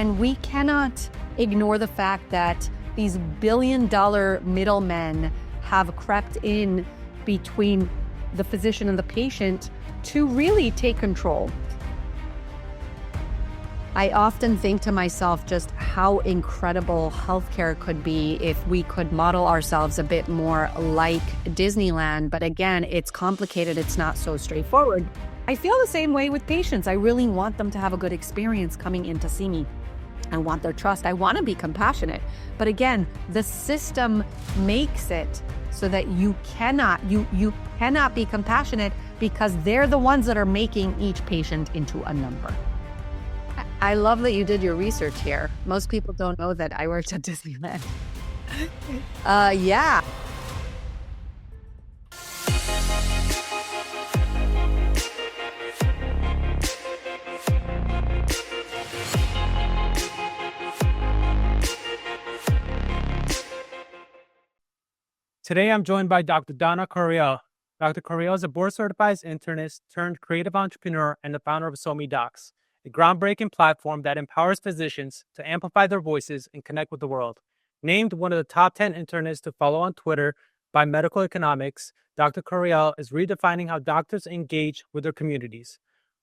And we cannot ignore the fact that these billion-dollar middlemen have crept in between the physician and the patient to really take control. I often think to myself just how incredible healthcare could be if we could model ourselves a bit more like Disneyland. But again, it's complicated. It's not so straightforward. I feel the same way with patients. I really want them to have a good experience coming in to see me. I want their trust. I want to be compassionate. But again, the system makes it so that you cannot be compassionate because they're the ones that are making each patient into a number. I love that you did your research here. Most people don't know that I worked at Disneyland. Yeah. Today, I'm joined by Dr. Donna Corriel. Dr. Corriel is a board-certified internist turned creative entrepreneur and the founder of SoMeDocs, a groundbreaking platform that empowers physicians to amplify their voices and connect with the world. Named one of the top 10 internists to follow on Twitter by Medical Economics, Dr. Corriel is redefining how doctors engage with their communities.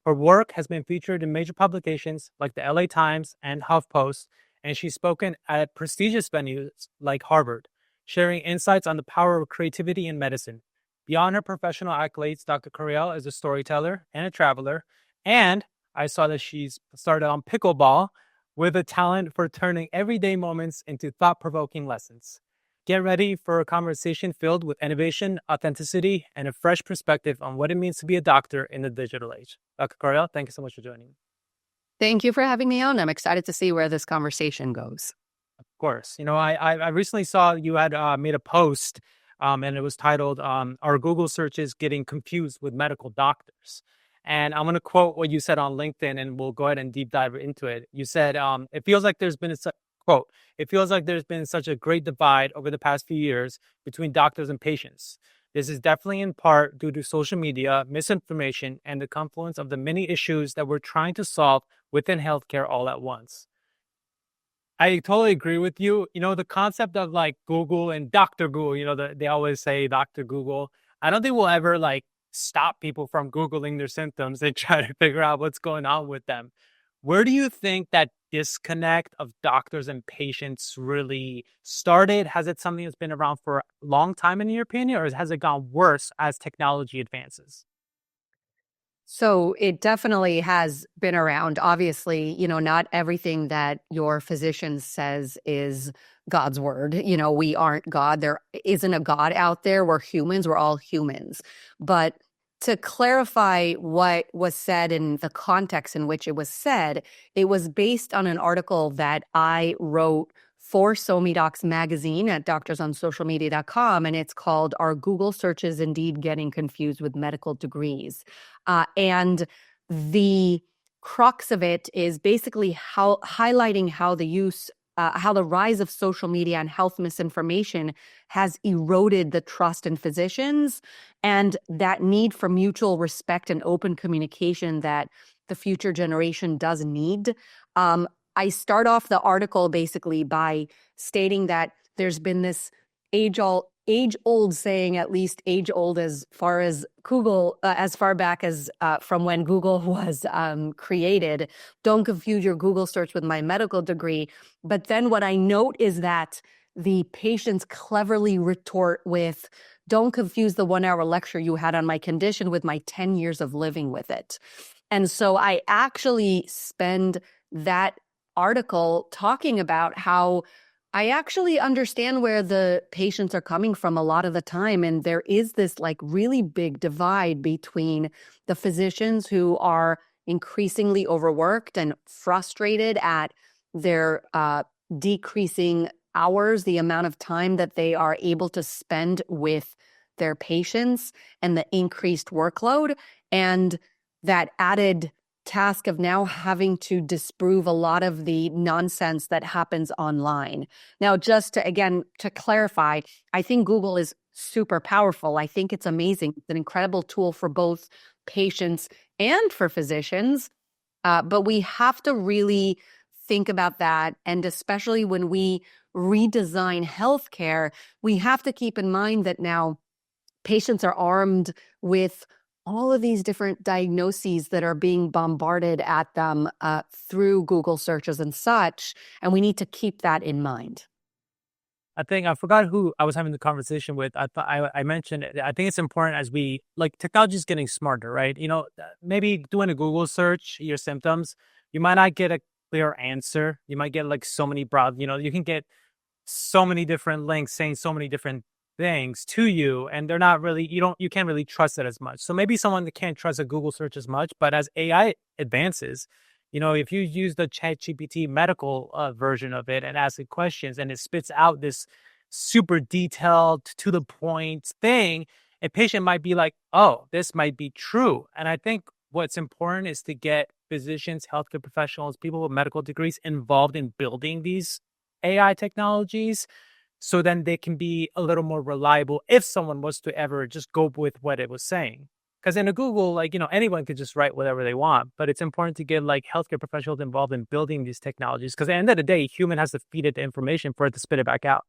Her work has been featured in major publications like the LA Times and HuffPost, and she's spoken at prestigious venues like Harvard, sharing insights on the power of creativity in medicine. Beyond her professional accolades, Dr. Corriel is a storyteller and a traveler, and I saw that she's started on pickleball with a talent for turning everyday moments into thought-provoking lessons. Get ready for a conversation filled with innovation, authenticity, and a fresh perspective on what it means to be a doctor in the digital age. Dr. Corriel, thank you so much for joining me. Thank you for having me on. I'm excited to see where this conversation goes. Of course. You know, I recently saw you had made a post and it was titled, Are Google searches getting confused with medical doctors? And I'm going to quote what you said on LinkedIn and we'll go ahead and deep dive into it. You said, it feels like there's been such a great divide over the past few years between doctors and patients. This is definitely in part due to social media, misinformation, and the confluence of the many issues that we're trying to solve within healthcare all at once. I totally agree with you. You know, the concept of like Google and Dr. Google, you know, they always say Dr. Google. I don't think we'll ever like stop people from Googling their symptoms and try to figure out what's going on with them. Where do you think that disconnect of doctors and patients really started? Has it something that's been around for a long time in your opinion, or has it gone worse as technology advances? So it definitely has been around. Obviously, not everything that your physician says is God's word. We aren't God. There isn't a God out there. We're humans. We're all humans. But to clarify what was said in the context in which it was said, it was based on an article that I wrote for SoMeDocs magazine at doctorsonsocialmedia.com, and it's called Are Google Searches Indeed Getting Confused with Medical Degrees? And the crux of it is basically highlighting how the rise of social media and health misinformation has eroded the trust in physicians and that need for mutual respect and open communication that the future generation does need. I start off the article basically by stating that there's been this age-old saying, at least age-old as far as Google, as far back as from when Google was created. Don't confuse your Google search with my medical degree. But then what I note is that the patients cleverly retort with, don't confuse the 1-hour lecture you had on my condition with my 10 years of living with it. And so I actually spend that article talking about how I actually understand where the patients are coming from a lot of the time. And there is this like really big divide between the physicians who are increasingly overworked and frustrated at their decreasing hours, the amount of time that they are able to spend with their patients and the increased workload and that added task of now having to disprove a lot of the nonsense that happens online. Now, just to clarify, I think Google is super powerful. I think it's amazing. It's an incredible tool for both patients and for physicians. But we have to really think about that. And especially when we redesign healthcare, we have to keep in mind that now patients are armed with all of these different diagnoses that are being bombarded at them through Google searches and such. And we need to keep that in mind. I think I forgot who I was having the conversation with. I thought I mentioned it. I think it's important as we like technology is getting smarter, right? Maybe doing a Google search, your symptoms, you might not get a clear answer. You might get like so many broad, you can get so many different links saying so many different things to you, and they're not really, you can't really trust it as much. So maybe someone that can't trust a Google search as much, but as AI advances, if you use the ChatGPT medical version of it and ask it questions and it spits out this super detailed to the point thing, a patient might be like, oh, this might be true. And I think what's important is to get physicians, healthcare professionals, people with medical degrees involved in building these AI technologies, so then they can be a little more reliable if someone was to ever just go with what it was saying. Because in a Google, anyone could just write whatever they want, but it's important to get like healthcare professionals involved in building these technologies. Because at the end of the day, human has to feed it the information for it to spit it back out.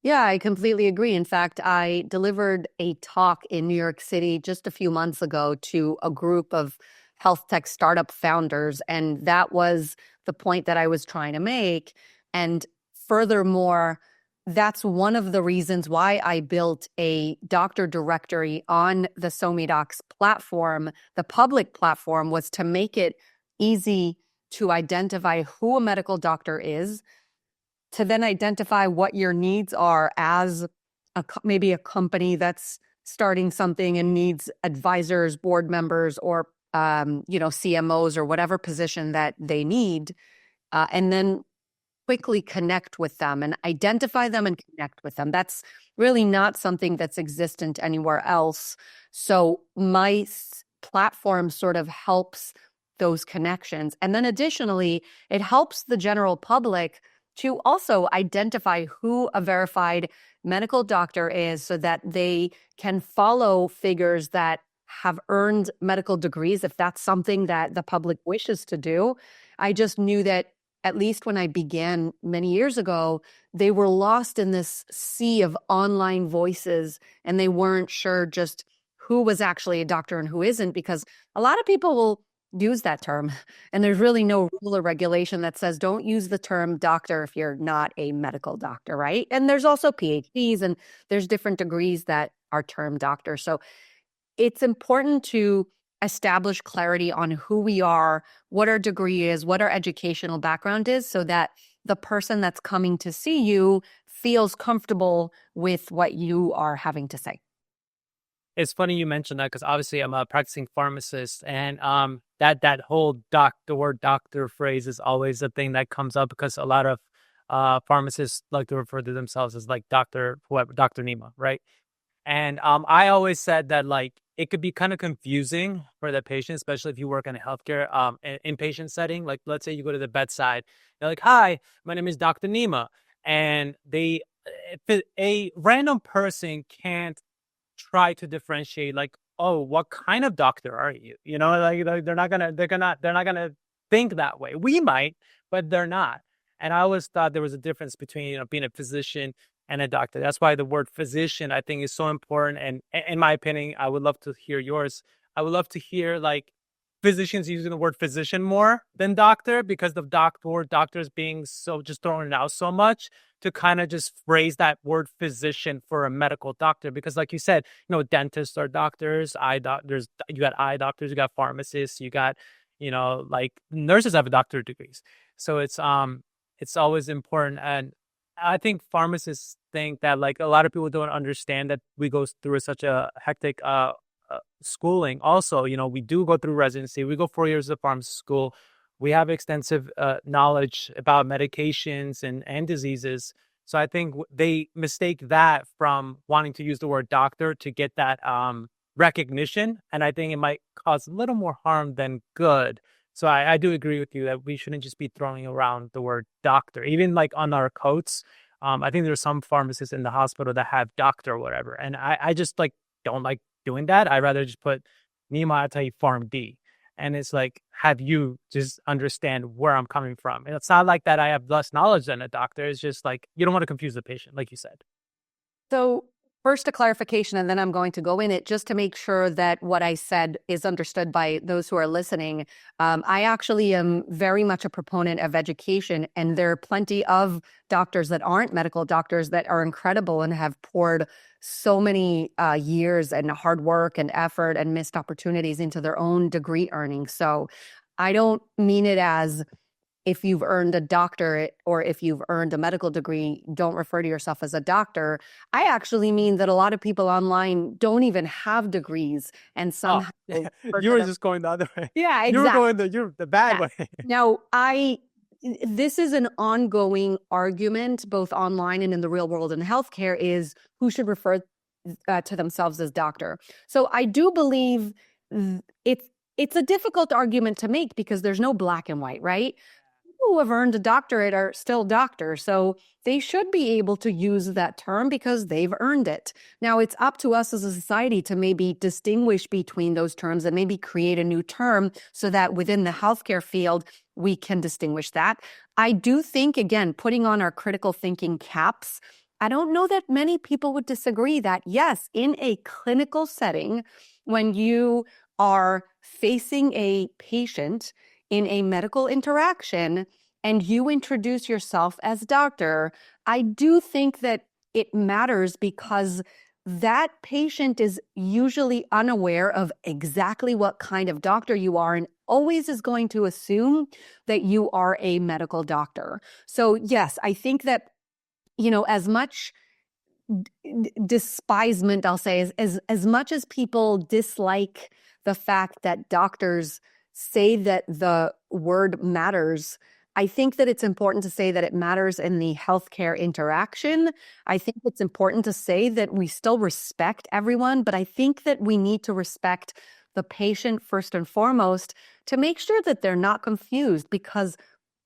Yeah, I completely agree. In fact, I delivered a talk in New York City just a few months ago to a group of health tech startup founders. And that was the point that I was trying to make. And furthermore, that's one of the reasons why I built a doctor directory on the SoMeDocs platform. The public platform was to make it easy to identify who a medical doctor is, to then identify what your needs are as maybe a company that's starting something and needs advisors, board members, or CMOs or whatever position that they need, and then quickly connect with them and identify them and connect with them. That's really not something that's existent anywhere else. So my platform sort of helps those connections. And then additionally, it helps the general public to also identify who a verified medical doctor is so that they can follow figures that have earned medical degrees if that's something that the public wishes to do. I just knew that at least when I began many years ago, they were lost in this sea of online voices and they weren't sure just who was actually a doctor and who isn't, because a lot of people will use that term. And there's really no rule or regulation that says don't use the term doctor if you're not a medical doctor, right? And there's also PhDs and there's different degrees that are termed doctor. So it's important to establish clarity on who we are, what our degree is, what our educational background is, so that the person that's coming to see you feels comfortable with what you are having to say. It's funny you mentioned that because obviously I'm a practicing pharmacist, and that whole the word doctor phrase is always a thing that comes up because a lot of pharmacists like to refer to themselves as like Doctor whoever, Doctor Nima, right? And I always said that like it could be kind of confusing for the patient, especially if you work in a healthcare inpatient setting. Like let's say you go to the bedside, they're like, "Hi, my name is Doctor Nima," and if a random person can't try to differentiate like, oh, what kind of doctor are you? Like they're not gonna think that way. We might, but they're not. And I always thought there was a difference between being a physician and a doctor. That's why the word physician I think is so important. And in my opinion, I would love to hear yours. I would love to hear like physicians using the word physician more than doctor, because the doctors being so just throwing it out so much, to kind of just phrase that word physician for a medical doctor. Because like you said, dentists are doctors, eye doctors, you got eye doctors, you got pharmacists, you got, like nurses have doctorate degrees. So it's always important. And I think pharmacists think that like a lot of people don't understand that we go through such a hectic schooling. Also, we do go through residency. We go 4 years of pharmacy school. We have extensive knowledge about medications and diseases. So I think they mistake that from wanting to use the word doctor to get that recognition. And I think it might cause a little more harm than good. So I do agree with you that we shouldn't just be throwing around the word doctor, even like on our coats. I think there's some pharmacists in the hospital that have doctor or whatever. And I just like don't like doing that. I'd rather just put Nima Ataei Pharm D. And it's like, have you just understand where I'm coming from? And it's not like that I have less knowledge than a doctor. It's just like, you don't want to confuse the patient, like you said. So, first a clarification, and then I'm going to go in it just to make sure that what I said is understood by those who are listening. I actually am very much a proponent of education, and there are plenty of doctors that aren't medical doctors that are incredible and have poured so many years and hard work and effort and missed opportunities into their own degree earning. So, I don't mean it as if you've earned a doctorate or if you've earned a medical degree, don't refer to yourself as a doctor. I actually mean that a lot of people online don't even have degrees and Oh, somehow refer you to were them. just going the other way. Yeah, You were exactly. going the bad Yeah. way. Now, this is an ongoing argument, both online and in the real world in healthcare, is who should refer to themselves as doctor. So I do believe it's a difficult argument to make because there's no black and white, right? People who have earned a doctorate are still doctors, so they should be able to use that term because they've earned it. Now, it's up to us as a society to maybe distinguish between those terms and maybe create a new term so that within the healthcare field, we can distinguish that. I do think, again, putting on our critical thinking caps, I don't know that many people would disagree that, yes, in a clinical setting, when you are facing a patient in a medical interaction and you introduce yourself as doctor, I do think that it matters because that patient is usually unaware of exactly what kind of doctor you are and always is going to assume that you are a medical doctor. So, yes, I think that, as much despisement, I'll say, as much as people dislike the fact that doctors say that the word matters, I think that it's important to say that it matters in the healthcare interaction. I think it's important to say that we still respect everyone, but I think that we need to respect the patient first and foremost to make sure that they're not confused, because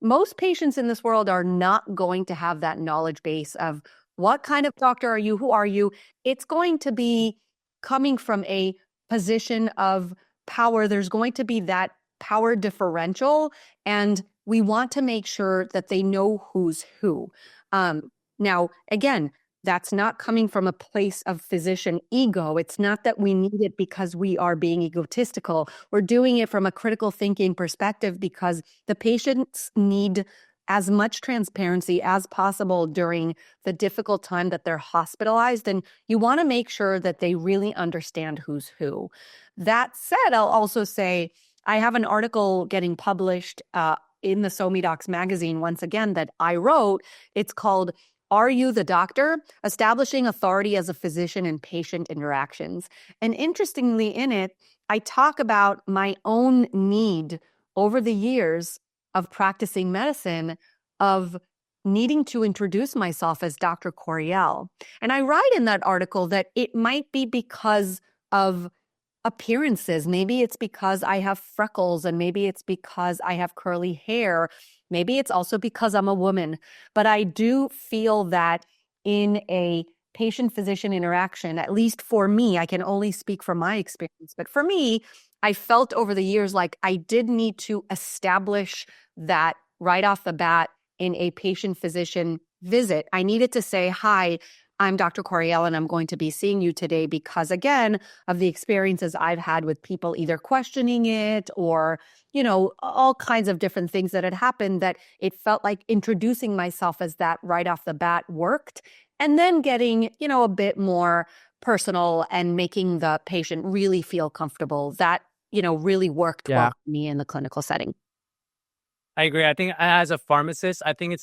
most patients in this world are not going to have that knowledge base of what kind of doctor are you? Who are you? It's going to be coming from a position of power. There's going to be that power differential, and we want to make sure that they know who's who. Now, again, that's not coming from a place of physician ego. It's not that we need it because we are being egotistical. We're doing it from a critical thinking perspective because the patients need as much transparency as possible during the difficult time that they're hospitalized. And you want to make sure that they really understand who's who. That said, I'll also say I have an article getting published in the SoMeDocs magazine, once again, that I wrote. It's called "Are You the Doctor? Establishing Authority as a Physician in Patient Interactions." And interestingly, in it, I talk about my own need over the years of practicing medicine, of needing to introduce myself as Dr. Corriel. And I write in that article that it might be because of appearances. Maybe it's because I have freckles, and maybe it's because I have curly hair. Maybe it's also because I'm a woman. But I do feel that in a patient-physician interaction, at least for me, I can only speak from my experience, but for me, I felt over the years like I did need to establish that right off the bat in a patient-physician visit. I needed to say, "Hi, I'm Dr. Corriel, and I'm going to be seeing you today," because, again, of the experiences I've had with people either questioning it or, all kinds of different things that had happened, that it felt like introducing myself as that right off the bat worked. And then getting, a bit more personal and making the patient really feel comfortable. That, really worked well Yeah. for me in the clinical setting. I agree. I think as a pharmacist, I think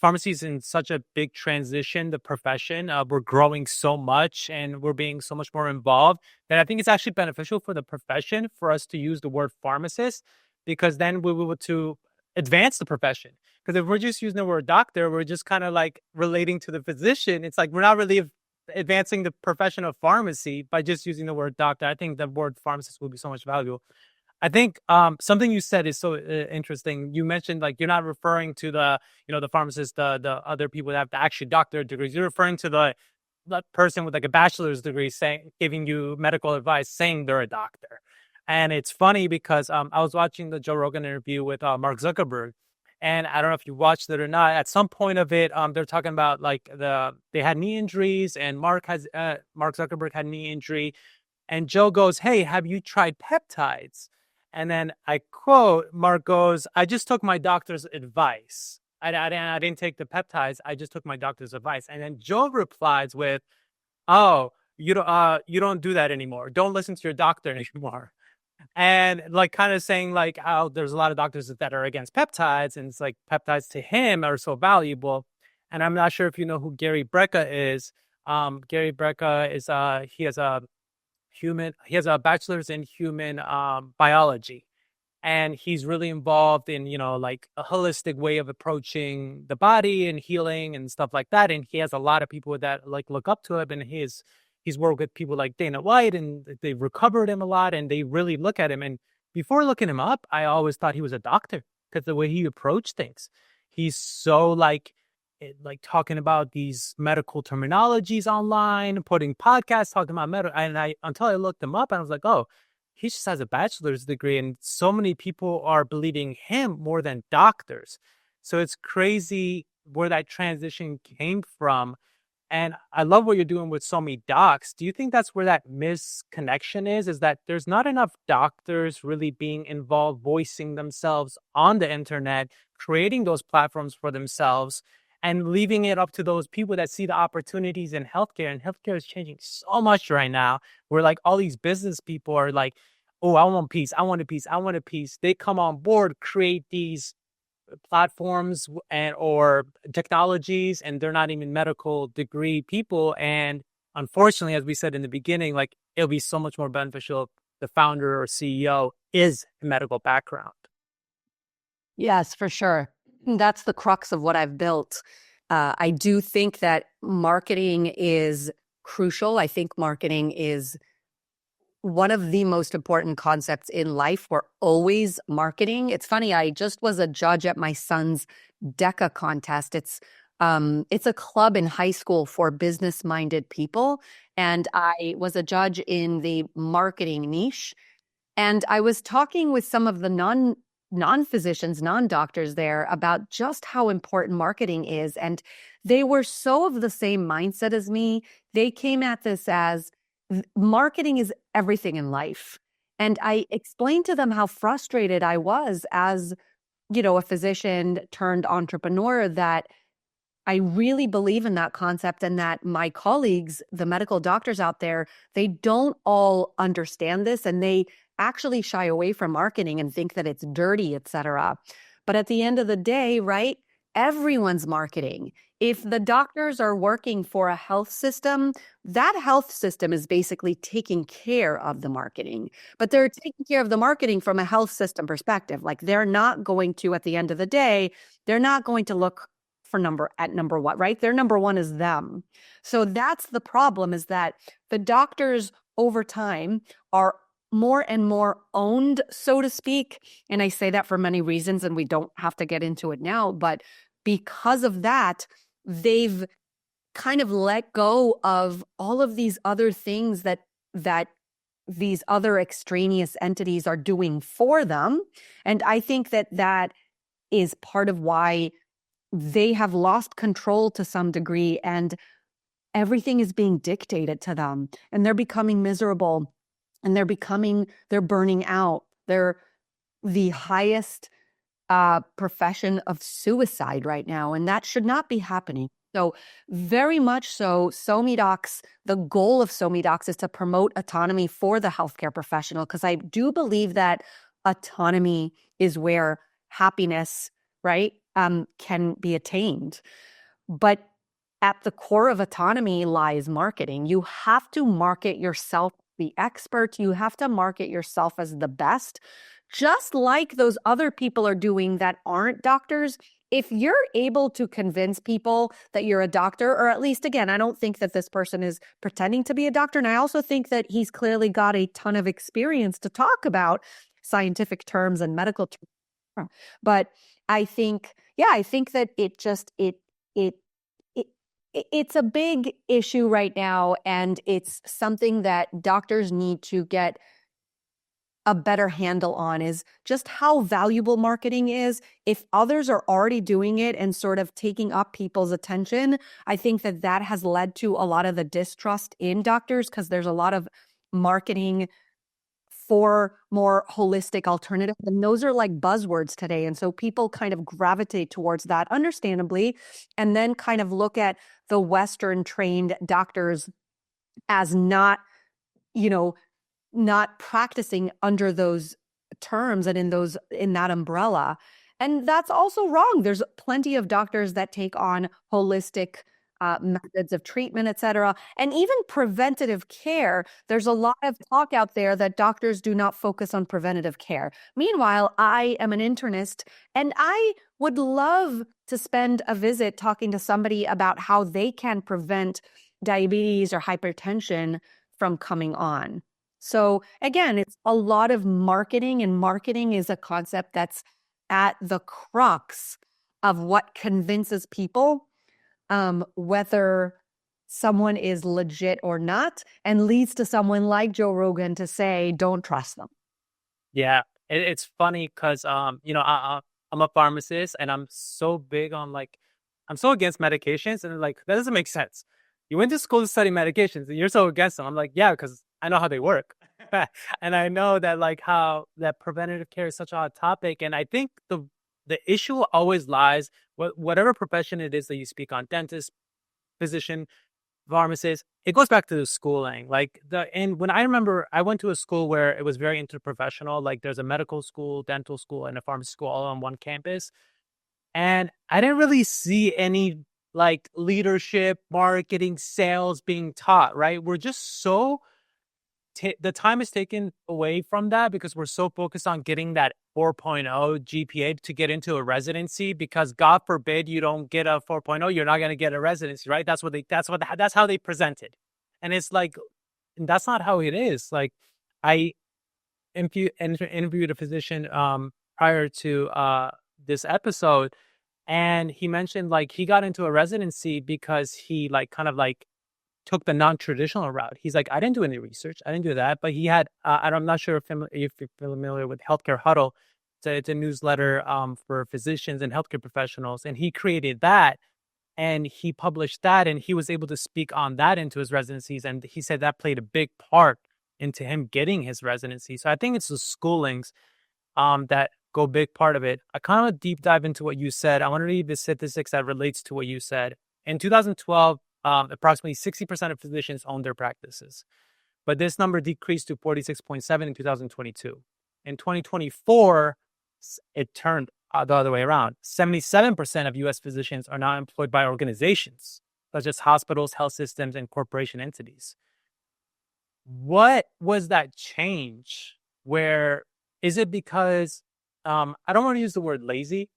pharmacy is in such a big transition. The profession, we're growing so much and we're being so much more involved that I think it's actually beneficial for the profession for us to use the word pharmacist, because then we will be able to advance the profession. Because if we're just using the word doctor, we're just kind of like relating to the physician. It's like we're not really advancing the profession of pharmacy by just using the word doctor. I think the word pharmacist will be so much valuable. I think something you said is so interesting. You mentioned like you're not referring to the pharmacist, the other people that have actually doctorate degrees. You're referring to the person with like a bachelor's degree saying, giving you medical advice, saying they're a doctor. And it's funny because I was watching the Joe Rogan interview with Mark Zuckerberg, and I don't know if you watched it or not. At some point of it, they're talking about like they had knee injuries, and Mark Zuckerberg had knee injury, and Joe goes, "Hey, have you tried peptides?" And then I quote, Mark goes, "I just took my doctor's advice. I didn't take the peptides. I just took my doctor's advice." And then Joe replies with, "Oh, you don't do that anymore. Don't listen to your doctor anymore." And like kind of saying like how there's a lot of doctors that are against peptides, and it's like peptides to him are so valuable. And I'm not sure if you know who Gary Brecka is. Gary Brecka is he has a bachelor's in human biology, and he's really involved in like a holistic way of approaching the body and healing and stuff like that. And he has a lot of people that like look up to him, and he's worked with people like Dana White, and they've recovered him a lot, and they really look at him. And before looking him up, I always thought he was a doctor because the way he approached things, he's so like talking about these medical terminologies online, putting podcasts talking about medical. And I until I looked him up, and I was like, oh, he just has a bachelor's degree, and so many people are believing him more than doctors. So it's crazy where that transition came from. And I love what you're doing with SoMeDocs. Do you think that's where that misconnection is that there's not enough doctors really being involved, voicing themselves on the internet, creating those platforms for themselves, and leaving it up to those people that see the opportunities in healthcare? And healthcare is changing so much right now, where like all these business people are like, oh, I want peace, I want a piece, I want a piece. They come on board, create these platforms and or technologies, and they're not even medical degree people. And unfortunately, as we said in the beginning, like it'll be so much more beneficial if the founder or CEO is a medical background. Yes, for sure. That's the crux of what I've built. I do think that marketing is crucial. I think marketing is one of the most important concepts in life. We're always marketing. It's funny, I just was a judge at my son's DECA contest. It's a club in high school for business-minded people, and I was a judge in the marketing niche. And I was talking with some of the non-physicians, non-doctors there about just how important marketing is. And they were so of the same mindset as me. They came at this as marketing is everything in life. And I explained to them how frustrated I was as, a physician turned entrepreneur, that I really believe in that concept, and that my colleagues, the medical doctors out there, they don't all understand this, and they actually shy away from marketing and think that it's dirty, et cetera. But at the end of the day, right, everyone's marketing. If the doctors are working for a health system, that health system is basically taking care of the marketing, but they're taking care of the marketing from a health system perspective. Like they're not going to, at the end of the day, they're not going to look for number one, right? Their number one is them. So that's the problem, is that the doctors over time are more and more owned, so to speak. And I say that for many reasons, and we don't have to get into it now. But because of that, they've kind of let go of all of these other things that these other extraneous entities are doing for them. And I think that is part of why they have lost control to some degree, and everything is being dictated to them, and they're becoming miserable, and they're burning out. They're the highest profession of suicide right now, and that should not be happening. So very much so, SoMeDocs, the goal of SoMeDocs is to promote autonomy for the healthcare professional, because I do believe that autonomy is where happiness, right, can be attained. But at the core of autonomy lies marketing. You have to market yourself the expert. You have to market yourself as the best, just like those other people are doing that aren't doctors. If you're able to convince people that you're a doctor, or at least, again, I don't think that this person is pretending to be a doctor. And I also think that he's clearly got a ton of experience to talk about scientific terms and medical terms. But I think, yeah, I think that it it's a big issue right now, and it's something that doctors need to get a better handle on is just how valuable marketing is. If others are already doing it and sort of taking up people's attention, I think that that has led to a lot of the distrust in doctors, because there's a lot of marketing for more holistic alternatives. And those are like buzzwords today. And so people kind of gravitate towards that, understandably, and then kind of look at the Western trained doctors as not, you know, not practicing under those terms and in that umbrella. And that's also wrong. There's plenty of doctors that take on holistic methods of treatment, et cetera, and even preventative care. There's a lot of talk out there that doctors do not focus on preventative care. Meanwhile, I am an internist, and I would love to spend a visit talking to somebody about how they can prevent diabetes or hypertension from coming on. So again, it's a lot of marketing, and marketing is a concept that's at the crux of what convinces people whether someone is legit or not, and leads to someone like Joe Rogan to say, don't trust them. Yeah, it's funny because I'm a pharmacist and I'm so big on I'm so against medications, and like that doesn't make sense. You went to school to study medications and you're so against them. I'm like, yeah, because I know how they work. And I know that like how that preventative care is such a hot topic. And I think the issue always lies whatever profession it is that you speak on, dentist, physician, pharmacist, it goes back to the schooling. And when I remember, I went to a school where it was very interprofessional. Like there's a medical school, dental school, and a pharmacy school all on one campus. And I didn't really see any like leadership, marketing, sales being taught, right? We're just so the time is taken away from that because we're so focused on getting that 4.0 GPA to get into a residency, because God forbid you don't get a 4.0, you're not going to get a residency, right? That's how they present it. And it's like, that's not how it is. Like I interviewed a physician prior to this episode, and he mentioned like he got into a residency because he like kind of like took the non-traditional route. He's like, I didn't do any research. I didn't do that. But he had, I'm not sure if you're familiar with Healthcare Huddle. It's a newsletter for physicians and healthcare professionals. And he created that and he published that, and he was able to speak on that into his residencies. And he said that played a big part into him getting his residency. So I think it's the schoolings that go big part of it. I kind of deep dive into what you said. I want to read the statistics that relates to what you said. In 2012, approximately 60% of physicians own their practices, but this number decreased to 46.7 in 2022. In 2024, it turned the other way around. 77% of U.S. physicians are now employed by organizations such as hospitals, health systems, and corporation entities. What was that change? Where is it because I don't want to use the word lazy?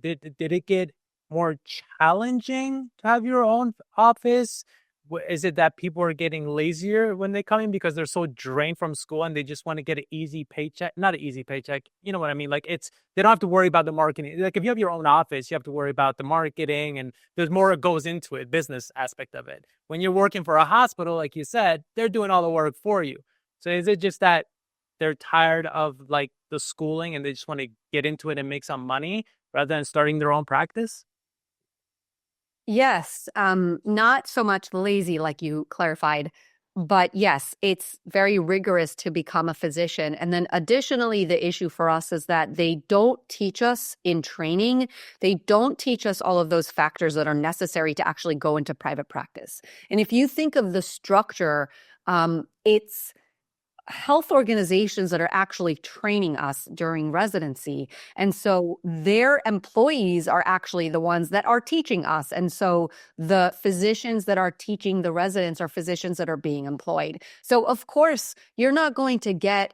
Did it get more challenging to have your own office? Is it that people are getting lazier when they come in because they're so drained from school and they just want to get an easy paycheck? Not an easy paycheck, you know what I mean? Like they don't have to worry about the marketing. Like if you have your own office, you have to worry about the marketing, and there's more that goes into it, business aspect of it. When you're working for a hospital, like you said, they're doing all the work for you. So is it just that they're tired of like the schooling and they just want to get into it and make some money rather than starting their own practice? Yes, not so much lazy like you clarified, but yes, it's very rigorous to become a physician. And then additionally, the issue for us is that they don't teach us in training. They don't teach us all of those factors that are necessary to actually go into private practice. And if you think of the structure, it's health organizations that are actually training us during residency. And so their employees are actually the ones that are teaching us. And so the physicians that are teaching the residents are physicians that are being employed. So of course, you're not going to get,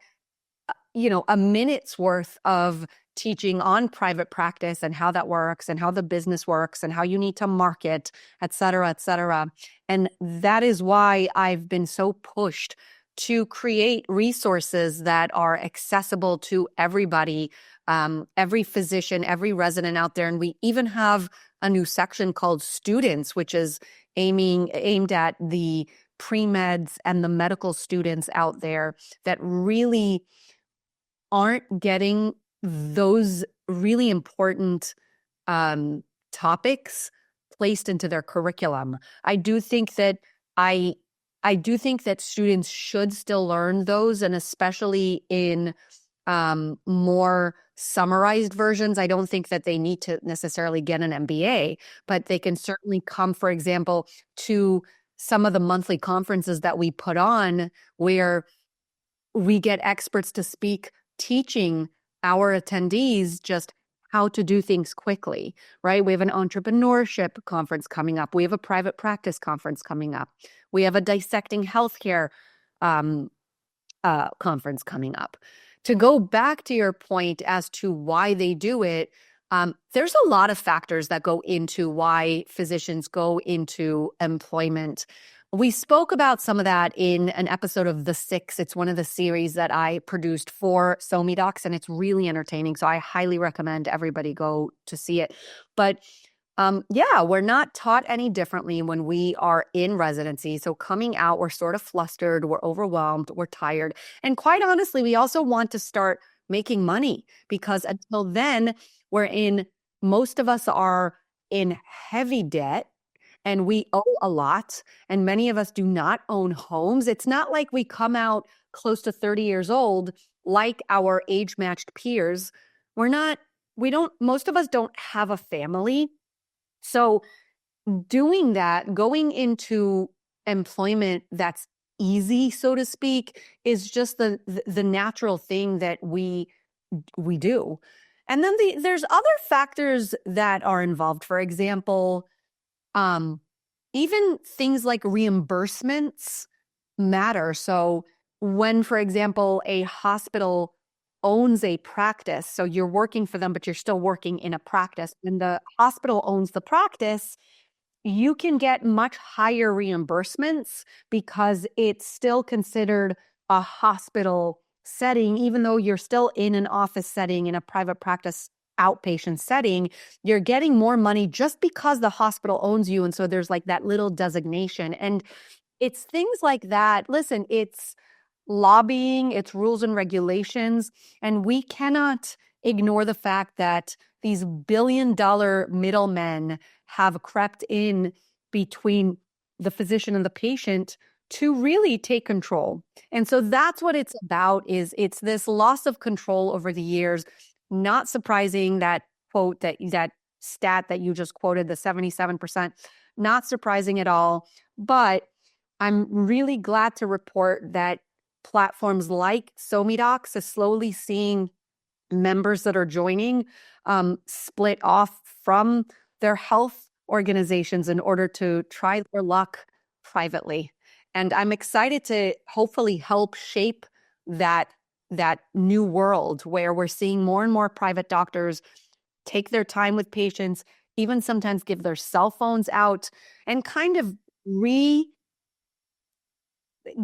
a minute's worth of teaching on private practice and how that works and how the business works and how you need to market, et cetera, et cetera. And that is why I've been so pushed to create resources that are accessible to everybody, every physician, every resident out there. And we even have a new section called Students, which is aimed at the pre-meds and the medical students out there that really aren't getting those really important topics placed into their curriculum. I do think that students should still learn those, and especially in more summarized versions. I don't think that they need to necessarily get an MBA, but they can certainly come, for example, to some of the monthly conferences that we put on where we get experts to speak, teaching our attendees just how to do things quickly, right? We have an entrepreneurship conference coming up. We have a private practice conference coming up. We have a dissecting healthcare conference coming up. To go back to your point as to why they do it, there's a lot of factors that go into why physicians go into employment. We spoke about some of that in an episode of The Six. It's one of the series that I produced for SoMeDocs, and it's really entertaining. So I highly recommend everybody go to see it. But yeah, we're not taught any differently when we are in residency. So coming out, we're sort of flustered, we're overwhelmed, we're tired. And quite honestly, we also want to start making money, because until then, most of us are in heavy debt and we owe a lot. And many of us do not own homes. It's not like we come out close to 30 years old like our age-matched peers. Most of us don't have a family. So doing that, going into employment that's easy, so to speak, is just the natural thing that we do. And then there's other factors that are involved. For example, even things like reimbursements matter. So when, for example, a hospital owns a practice, so you're working for them, but you're still working in a practice. When the hospital owns the practice, you can get much higher reimbursements because it's still considered a hospital setting, even though you're still in an office setting, in a private practice outpatient setting, you're getting more money just because the hospital owns you. And so there's like that little designation. And it's things like that. Listen, it's lobbying, it's rules and regulations, and we cannot ignore the fact that these billion-dollar middlemen have crept in between the physician and the patient to really take control. And so that's what it's about, it's this loss of control over the years. Not surprising, that quote, that stat that you just quoted, the 77%, not surprising at all. But I'm really glad to report that platforms like SoMeDocs is slowly seeing members that are joining split off from their health organizations in order to try their luck privately. And I'm excited to hopefully help shape that new world where we're seeing more and more private doctors take their time with patients, even sometimes give their cell phones out, and kind of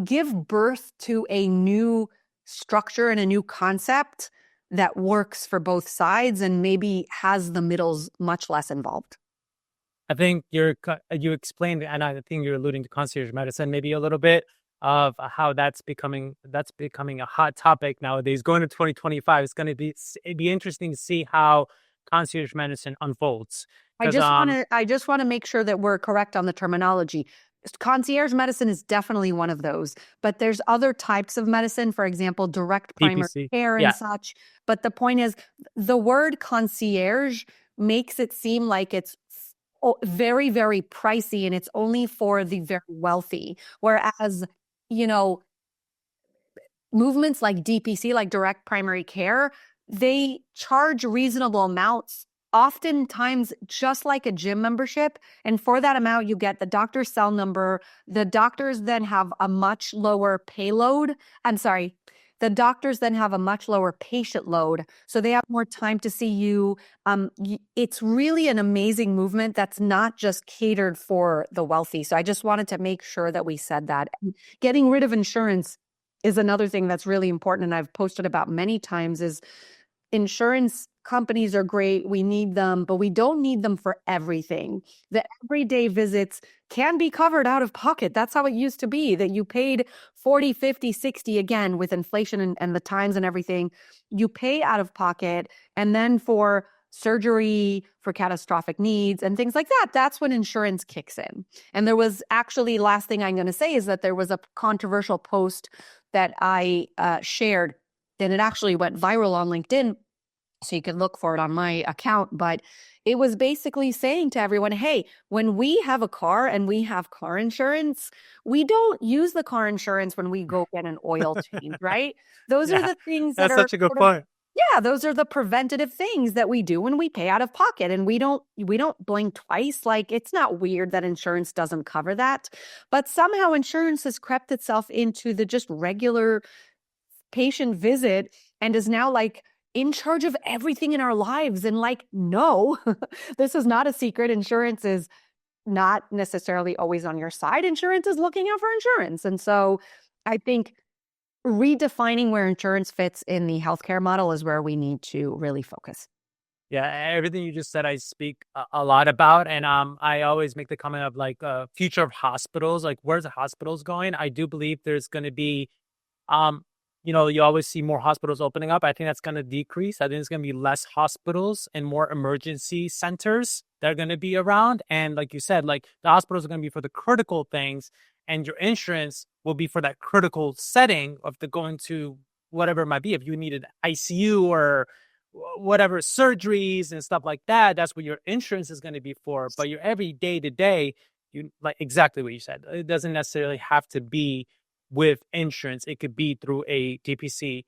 give birth to a new structure and a new concept that works for both sides and maybe has the middles much less involved. I think you explained, and I think you're alluding to concierge medicine maybe a little bit, of how that's becoming a hot topic nowadays. Going to 2025, it's going to be interesting to see how concierge medicine unfolds. I just want to make sure that we're correct on the terminology. Concierge medicine is definitely one of those, but there's other types of medicine, for example, direct primary DPC. care and such. But the point is, the word concierge makes it seem like it's very, very pricey and it's only for the very wealthy. Whereas, movements like DPC, like direct primary care, they charge reasonable amounts, oftentimes just like a gym membership. And for that amount, you get the doctor's cell number. The doctors then have a much lower payload. The doctors then have a much lower patient load. So they have more time to see you. It's really an amazing movement that's not just catered for the wealthy. So I just wanted to make sure that we said that. And getting rid of insurance is another thing that's really important. And I've posted about many times is insurance companies are great. We need them, but we don't need them for everything. The everyday visits can be covered out of pocket. That's how it used to be, that you paid 40, 50, 60 again with inflation and the times and everything. You pay out of pocket. And then for surgery, for catastrophic needs and things like that, that's when insurance kicks in. And there was actually, last thing I'm going to say is that there was a controversial post that I shared, and it actually went viral on LinkedIn. So you can look for it on my account. But it was basically saying to everyone, hey, when we have a car and we have car insurance, we don't use the car insurance when we go get an oil change, right? Those are Yeah, the things that that's are such a good sort of, point. yeah, those are the preventative things that we do when we pay out of pocket, and we don't blink twice. Like, it's not weird that insurance doesn't cover that, but somehow insurance has crept itself into the just regular patient visit and is now like in charge of everything in our lives. And like, no, this is not a secret. Insurance is not necessarily always on your side. Insurance is looking out for insurance. And so I think redefining where insurance fits in the healthcare model is where we need to really focus. Yeah, everything you just said, I speak a lot about, and I always make the comment of like future of hospitals, like where's the hospitals going? I do believe there's going to be, um, you always see more hospitals opening up. I think that's going to decrease. I think there's going to be less hospitals and more emergency centers that are going to be around. And like you said, like the hospitals are going to be for the critical things, and your insurance will be for that critical setting of the going to whatever it might be. If you needed ICU or whatever surgeries and stuff like that, that's what your insurance is going to be for. But your every day to day, you like exactly what you said. It doesn't necessarily have to be with insurance. It could be through a DPC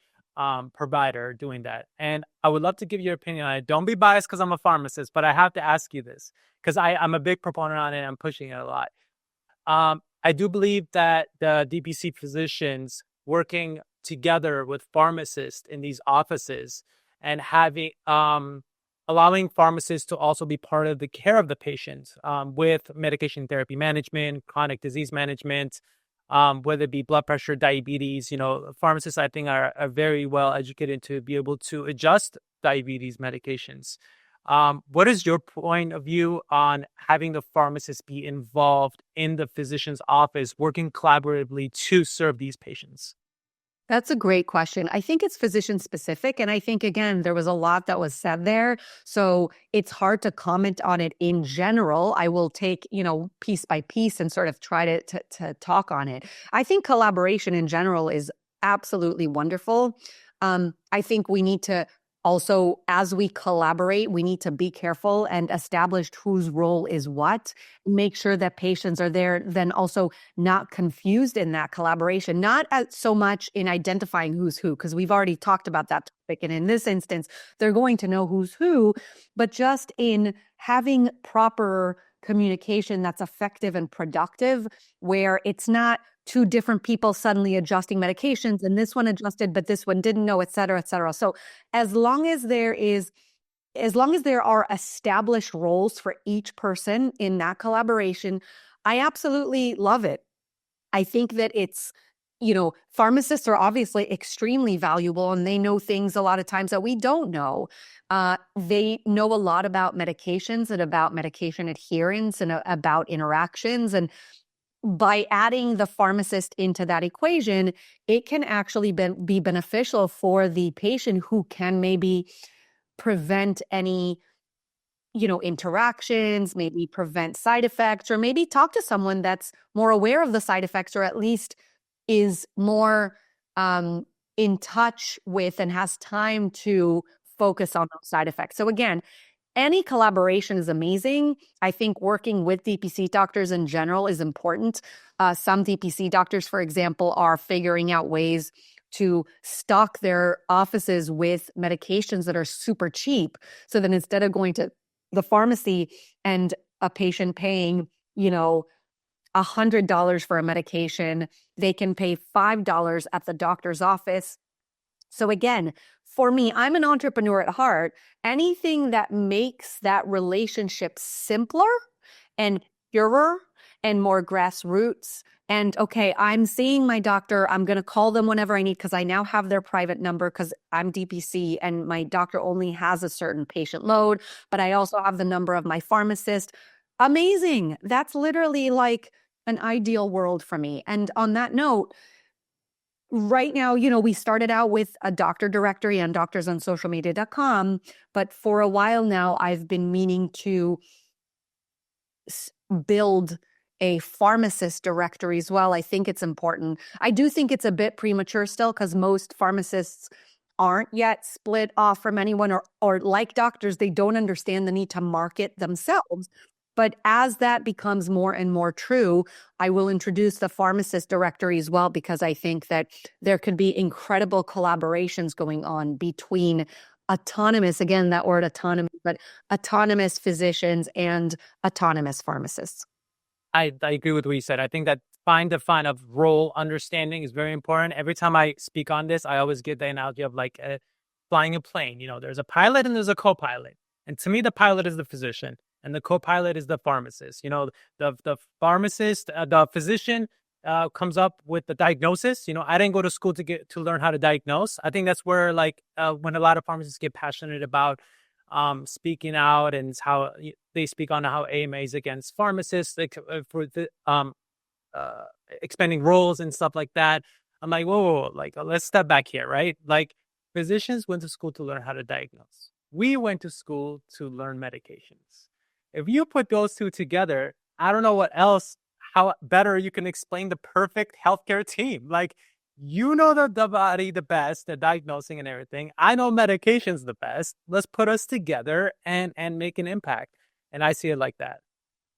provider doing that. And I would love to give your opinion on it. Don't be biased because I'm a pharmacist, but I have to ask you this because I'm a big proponent on it. And I'm pushing it a lot. I do believe that the DPC physicians working together with pharmacists in these offices and having allowing pharmacists to also be part of the care of the patient with medication therapy management, chronic disease management, whether it be blood pressure, diabetes. Pharmacists, I think, are very well educated to be able to adjust diabetes medications. What is your point of view on having the pharmacist be involved in the physician's office, working collaboratively to serve these patients? That's a great question. I think it's physician specific. And I think, again, there was a lot that was said there. So it's hard to comment on it in general. I will take, piece by piece and sort of try to talk on it. I think collaboration in general is absolutely wonderful. I think we need to also, as we collaborate, we need to be careful and establish whose role is what. Make sure that patients are there, then also not confused in that collaboration, not as so much in identifying who's who, because we've already talked about that topic. And in this instance, they're going to know who's who, but just in having proper communication that's effective and productive, where it's not two different people suddenly adjusting medications and this one adjusted, but this one didn't know, et cetera, et cetera. So as long as there are established roles for each person in that collaboration, I absolutely love it. I think that pharmacists are obviously extremely valuable and they know things a lot of times that we don't know. They know a lot about medications and about medication adherence and about interactions. And by adding the pharmacist into that equation, it can actually be beneficial for the patient who can maybe prevent any interactions, maybe prevent side effects, or maybe talk to someone that's more aware of the side effects, or at least is more in touch with and has time to focus on those side effects. So again, any collaboration is amazing. I think working with DPC doctors in general is important. Some DPC doctors, for example, are figuring out ways to stock their offices with medications that are super cheap. So then instead of going to the pharmacy and a patient paying, $100 for a medication, they can pay $5 at the doctor's office. So again, for me, I'm an entrepreneur at heart. Anything that makes that relationship simpler and purer and more grassroots. And okay, I'm seeing my doctor. I'm going to call them whenever I need because I now have their private number because I'm DPC and my doctor only has a certain patient load, but I also have the number of my pharmacist. Amazing. That's literally like an ideal world for me. And on that note, right now, we started out with a doctor directory and doctorsonsocialmedia.com, but for a while now, I've been meaning to build a pharmacist directory as well. I think it's important. I do think it's a bit premature still because most pharmacists aren't yet split off from anyone, or like doctors, they don't understand the need to market themselves. But as that becomes more and more true, I will introduce the pharmacist directory as well, because I think that there could be incredible collaborations going on between autonomous, again, that word autonomous, but autonomous physicians and autonomous pharmacists. I agree with what you said. I think that fine define of role understanding is very important. Every time I speak on this, I always give the analogy of like flying a plane. There's a pilot and there's a co-pilot. And to me, the pilot is the physician and the co-pilot is the pharmacist. The pharmacist, the physician comes up with the diagnosis. I didn't go to school to learn how to diagnose. I think that's where when a lot of pharmacists get passionate about speaking out and how they speak on how AMA is against pharmacists for the expanding roles and stuff like that. I'm like, whoa, let's step back here, right? Like, physicians went to school to learn how to diagnose. We went to school to learn medications. If you put those two together, I don't know how better you can explain the perfect healthcare team. Like, the body the best, the diagnosing and everything. I know medications the best. Let's put us together and make an impact. And I see it like that.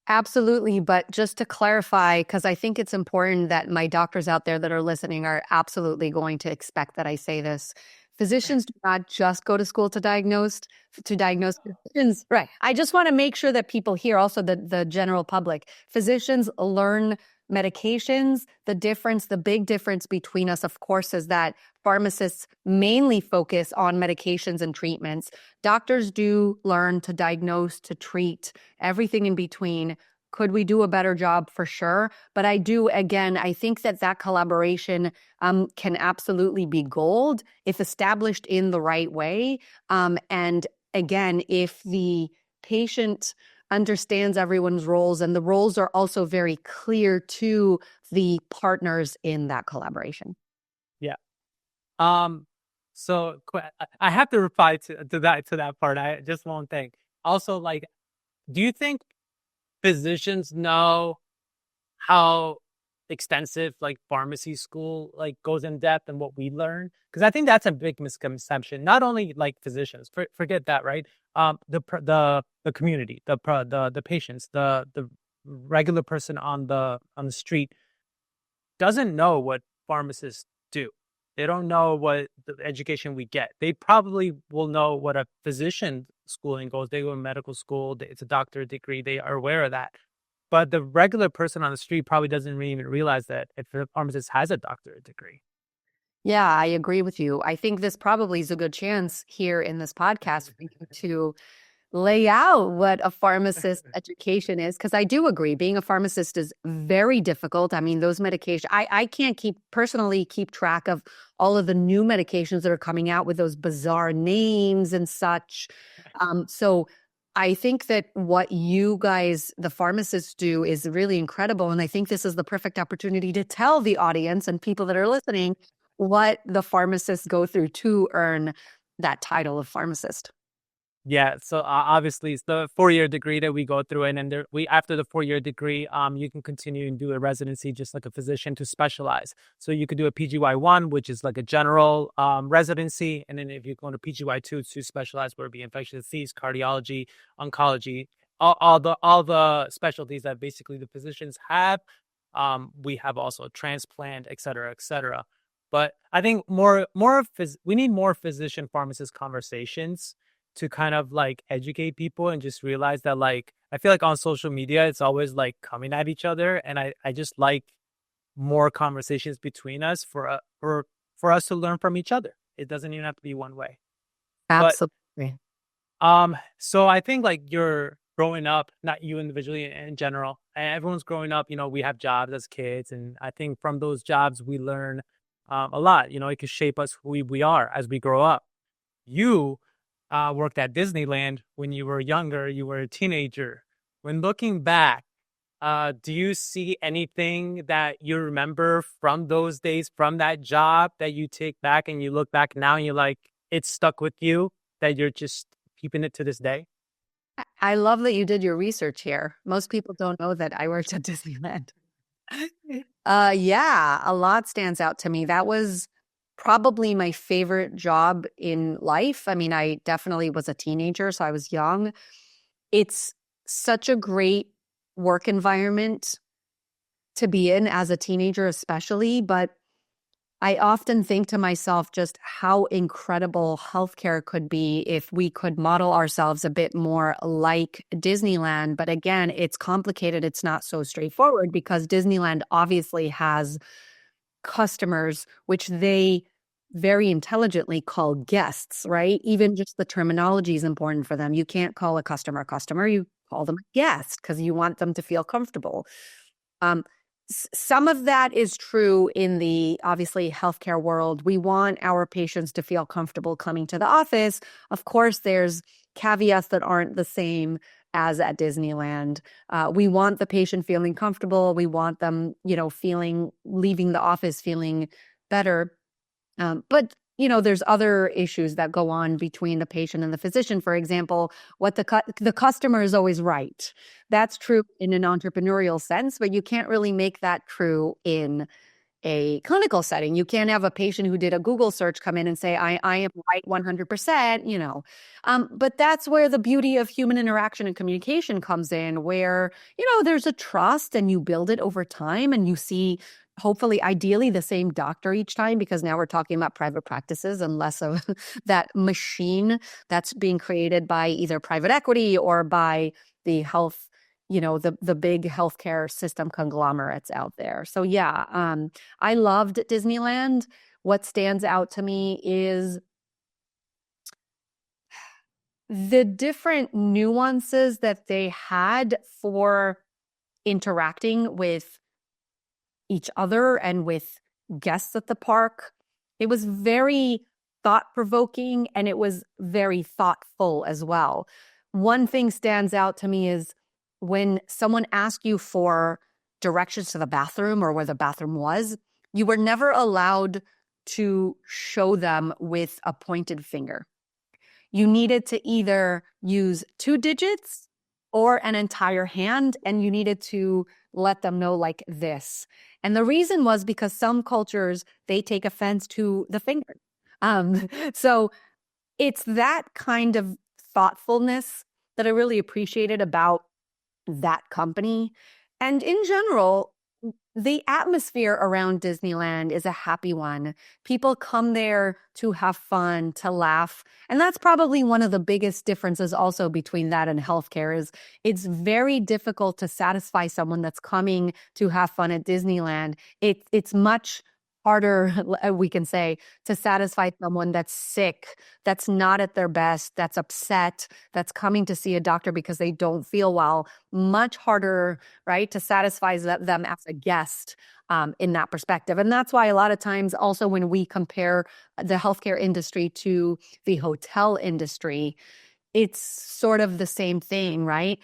Absolutely. But just to clarify, because I think it's important that my doctors out there that are listening are absolutely going to expect that I say this. Physicians do not just go to school to diagnose physicians. Right. I just want to make sure that people hear, also the general public. Physicians learn medications. The big difference between us, of course, is that pharmacists mainly focus on medications and treatments. Doctors do learn to diagnose, to treat, everything in between. Could we do a better job? For sure. But I think that collaboration can absolutely be gold if established in the right way. And again, if the patient understands everyone's roles, and the roles are also very clear to the partners in that collaboration. Yeah. So I have to reply to that part. I just one thing. Also, do you think physicians know how extensive pharmacy school goes in depth and what we learn? Because I think that's a big misconception. Not only physicians, forget that, right? The community, the patients, the regular person on the street doesn't know what pharmacists do. They don't know what the education we get. They probably will know what a physician schooling goes. They go to medical school. It's a doctorate degree. They are aware of that. But the regular person on the street probably doesn't even realize that if a pharmacist has a doctorate degree. Yeah, I agree with you. I think this probably is a good chance here in this podcast for you to lay out what a pharmacist education is, because I do agree being a pharmacist is very difficult. I mean, those medications, I can't personally keep track of all of the new medications that are coming out with those bizarre names and such. So I think that what you guys, the pharmacists, do is really incredible. And I think this is the perfect opportunity to tell the audience and people that are listening what the pharmacists go through to earn that title of pharmacist. Yeah, so obviously it's the 4-year degree that we go through, and then after the 4-year degree, you can continue and do a residency just like a physician to specialize. So you could do a PGY1, which is like a general residency, and then if you go to PGY2 to specialize, where it be infectious disease, cardiology, oncology, all the specialties that basically the physicians have. We have also transplant, et cetera, et cetera. But I think we need more physician pharmacist conversations to kind of educate people and just realize that I feel like on social media it's always coming at each other, and I just like more conversations between us for us to learn from each other. It doesn't even have to be one way. Absolutely. So I think growing up, not you individually, in general, and everyone's growing up, we have jobs as kids. And I think from those jobs, we learn a lot. It can shape us who we are as we grow up. You worked at Disneyland when you were younger, you were a teenager. When looking back, do you see anything that you remember from those days, from that job, that you take back and you look back now and you're like, it stuck with you, that you're just keeping it to this day? I love that you did your research here. Most people don't know that I worked at Disneyland. Yeah, a lot stands out to me. That was probably my favorite job in life. I mean, I definitely was a teenager, so I was young. It's such a great work environment to be in as a teenager, especially, but I often think to myself just how incredible healthcare could be if we could model ourselves a bit more like Disneyland. But again, it's complicated. It's not so straightforward because Disneyland obviously has customers, which they very intelligently call guests, right? Even just the terminology is important for them. You can't call a customer, you call them a guest because you want them to feel comfortable. Um, some of that is true in the obviously healthcare world. We want our patients to feel comfortable coming to the office. Of course, there's caveats that aren't the same as at Disneyland. We want the patient feeling comfortable. We want them, leaving the office feeling better. But there's other issues that go on between the patient and the physician. For example, what the customer is always right. That's true in an entrepreneurial sense, but you can't really make that true in a clinical setting. You can't have a patient who did a Google search come in and say, I am right 100%. But that's where the beauty of human interaction and communication comes in, where, there's a trust and you build it over time and you see hopefully ideally the same doctor each time, because now we're talking about private practices and less of that machine that's being created by either private equity or by the health, the big healthcare system conglomerates out there. So yeah, I loved Disneyland. What stands out to me is the different nuances that they had for interacting with each other and with guests at the park. It was very thought-provoking and it was very thoughtful as well. One thing stands out to me is when someone asked you for directions to the bathroom or where the bathroom was, you were never allowed to show them with a pointed finger. You needed to either use 2 digits or an entire hand, and you needed to let them know like this. And the reason was because some cultures, they take offense to the finger. So it's that kind of thoughtfulness that I really appreciated about that company. And in general, the atmosphere around Disneyland is a happy one. People come there to have fun, to laugh. And that's probably one of the biggest differences also between that and healthcare is it's very difficult to satisfy someone that's coming to have fun at Disneyland. It's much harder, we can say, to satisfy someone that's sick, that's not at their best, that's upset, that's coming to see a doctor because they don't feel well. Much harder, right, to satisfy them as a guest in that perspective. And that's why a lot of times also when we compare the healthcare industry to the hotel industry, it's sort of the same thing, right?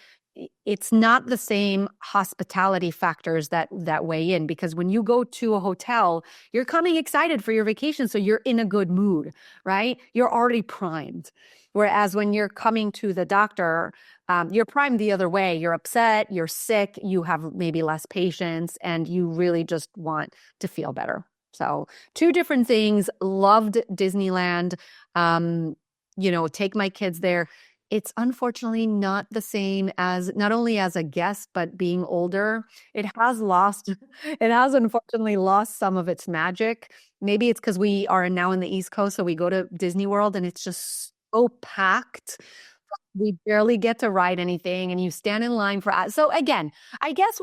It's not the same hospitality factors that weigh in, because when you go to a hotel, you're coming excited for your vacation, so you're in a good mood, right? You're already primed. Whereas when you're coming to the doctor, you're primed the other way. You're upset, you're sick, you have maybe less patience, and you really just want to feel better. So 2 different things. Loved Disneyland. Take my kids there. It's unfortunately not the same as not only as a guest, but being older. It has unfortunately lost some of its magic. Maybe it's because we are now in the East Coast, so we go to Disney World and it's just so packed. We barely get to ride anything and you stand in line for, so again, I guess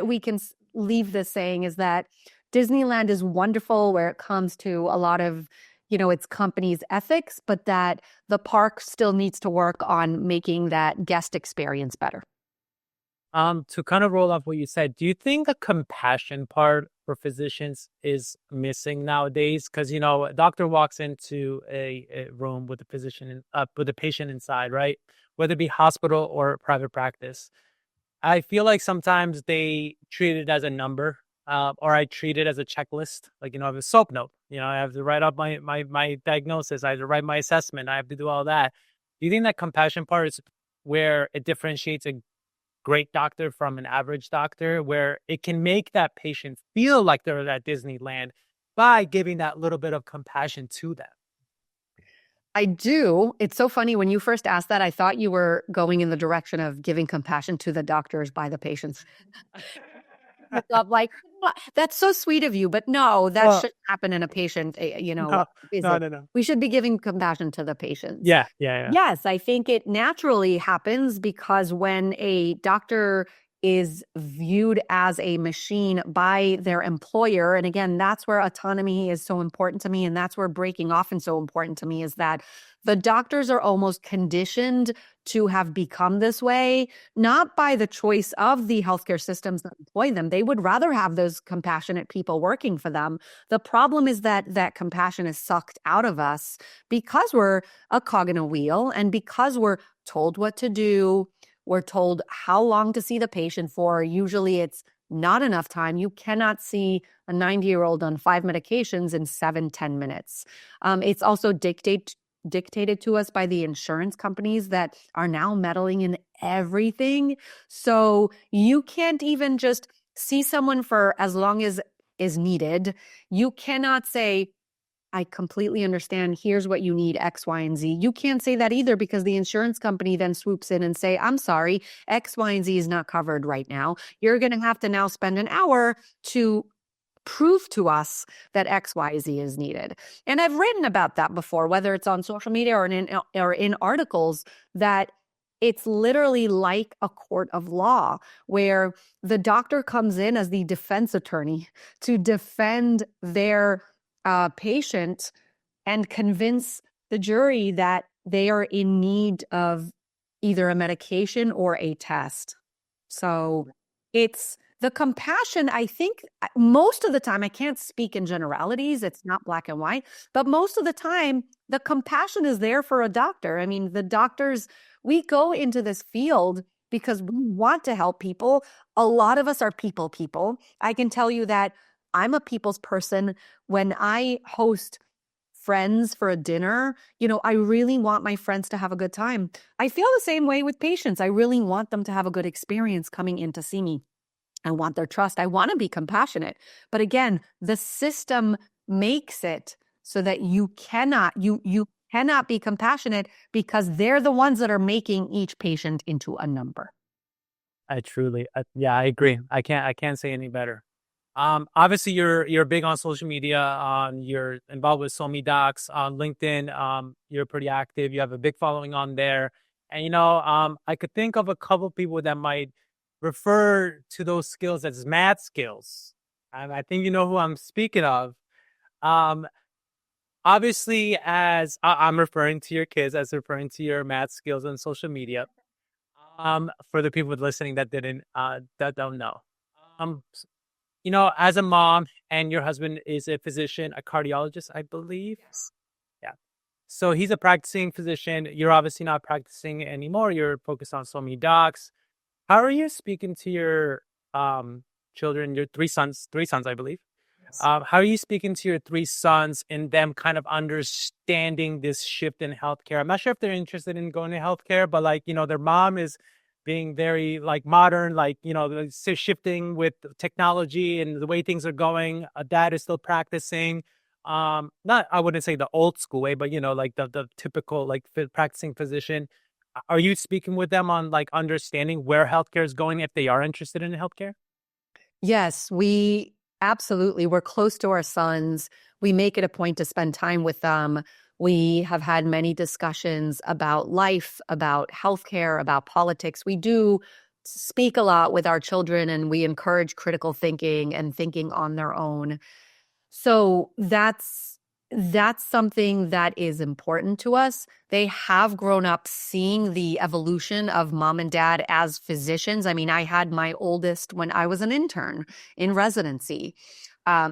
we can leave this saying is that Disneyland is wonderful where it comes to a lot of, its company's ethics, but that the park still needs to work on making that guest experience better. To kind of roll off what you said, do you think the compassion part for physicians is missing nowadays? Because a doctor walks into a room with a physician, with a patient inside, right? Whether it be hospital or private practice, I feel like sometimes they treat it as a number, or I treat it as a checklist. Like I have a soap note. I have to write up my diagnosis. I have to write my assessment. I have to do all that. Do you think that compassion part is where it differentiates a great doctor from an average doctor, where it can make that patient feel like they're at Disneyland by giving that little bit of compassion to them? I do. It's so funny. When you first asked that, I thought you were going in the direction of giving compassion to the doctors by the patients. I'm like, that's so sweet of you, but no, that Well, shouldn't happen in a patient, no, no, visit. no, no. We should be giving compassion to the patients. Yeah, yeah, yeah. Yes, I think it naturally happens because when a doctor is viewed as a machine by their employer, and again, that's where autonomy is so important to me, and that's where breaking off is so important to me, is that the doctors are almost conditioned to have become this way, not by the choice of the healthcare systems that employ them. They would rather have those compassionate people working for them. The problem is that that compassion is sucked out of us because we're a cog in a wheel, and because we're told what to do, we're told how long to see the patient for. Usually it's not enough time. You cannot see a 90-year-old on 5 medications in 7-10 minutes. It's also dictated to us by the insurance companies that are now meddling in everything. So you can't even just see someone for as long as is needed. You cannot say, I completely understand. Here's what you need, X, Y, and Z. You can't say that either, because the insurance company then swoops in and say, I'm sorry, X, Y, and Z is not covered right now. You're going to have to now spend an hour to prove to us that X, Y, Z is needed. And I've written about that before, whether it's on social media or in articles, that it's literally like a court of law where the doctor comes in as the defense attorney to defend their patient and convince the jury that they are in need of either a medication or a test. So it's the compassion. I think most of the time, I can't speak in generalities, it's not black and white, but most of the time, the compassion is there for a doctor. I mean, the doctors, we go into this field because we want to help people. A lot of us are people. I can tell you that I'm a people's person. When I host friends for a dinner, I really want my friends to have a good time. I feel the same way with patients. I really want them to have a good experience coming in to see me. I want their trust. I want to be compassionate. But again, the system makes it so that you cannot be compassionate because they're the ones that are making each patient into a number. I agree. I can't say any better. Obviously you're big on social media. You're involved with SoMeDocs on LinkedIn. You're pretty active. You have a big following on there. And I could think of a couple people that might refer to those skills as math skills. And I think you know who I'm speaking of. Obviously, as I'm referring to your kids, as referring to your math skills on social media. For the people listening that don't know. Um, as a mom, and your husband is a physician, a cardiologist, I believe. Yes. Yeah. So he's a practicing physician. You're obviously not practicing anymore. You're focused on SoMeDocs. How are you speaking to your children, your three sons, I believe? Yes. How are you speaking to your three sons and them kind of understanding this shift in healthcare? I'm not sure if they're interested in going to healthcare, but their mom is being very modern, shifting with technology and the way things are going. Dad is still practicing. Not, I wouldn't say the old school way, but the typical practicing physician. Are you speaking with them on understanding where healthcare is going if they are interested in healthcare? Yes, we absolutely. We're close to our sons. We make it a point to spend time with them. We have had many discussions about life, about healthcare, about politics. We do speak a lot with our children, and we encourage critical thinking and thinking on their own. So that's that's something that is important to us. They have grown up seeing the evolution of mom and dad as physicians. I mean, I had my oldest when I was an intern in residency.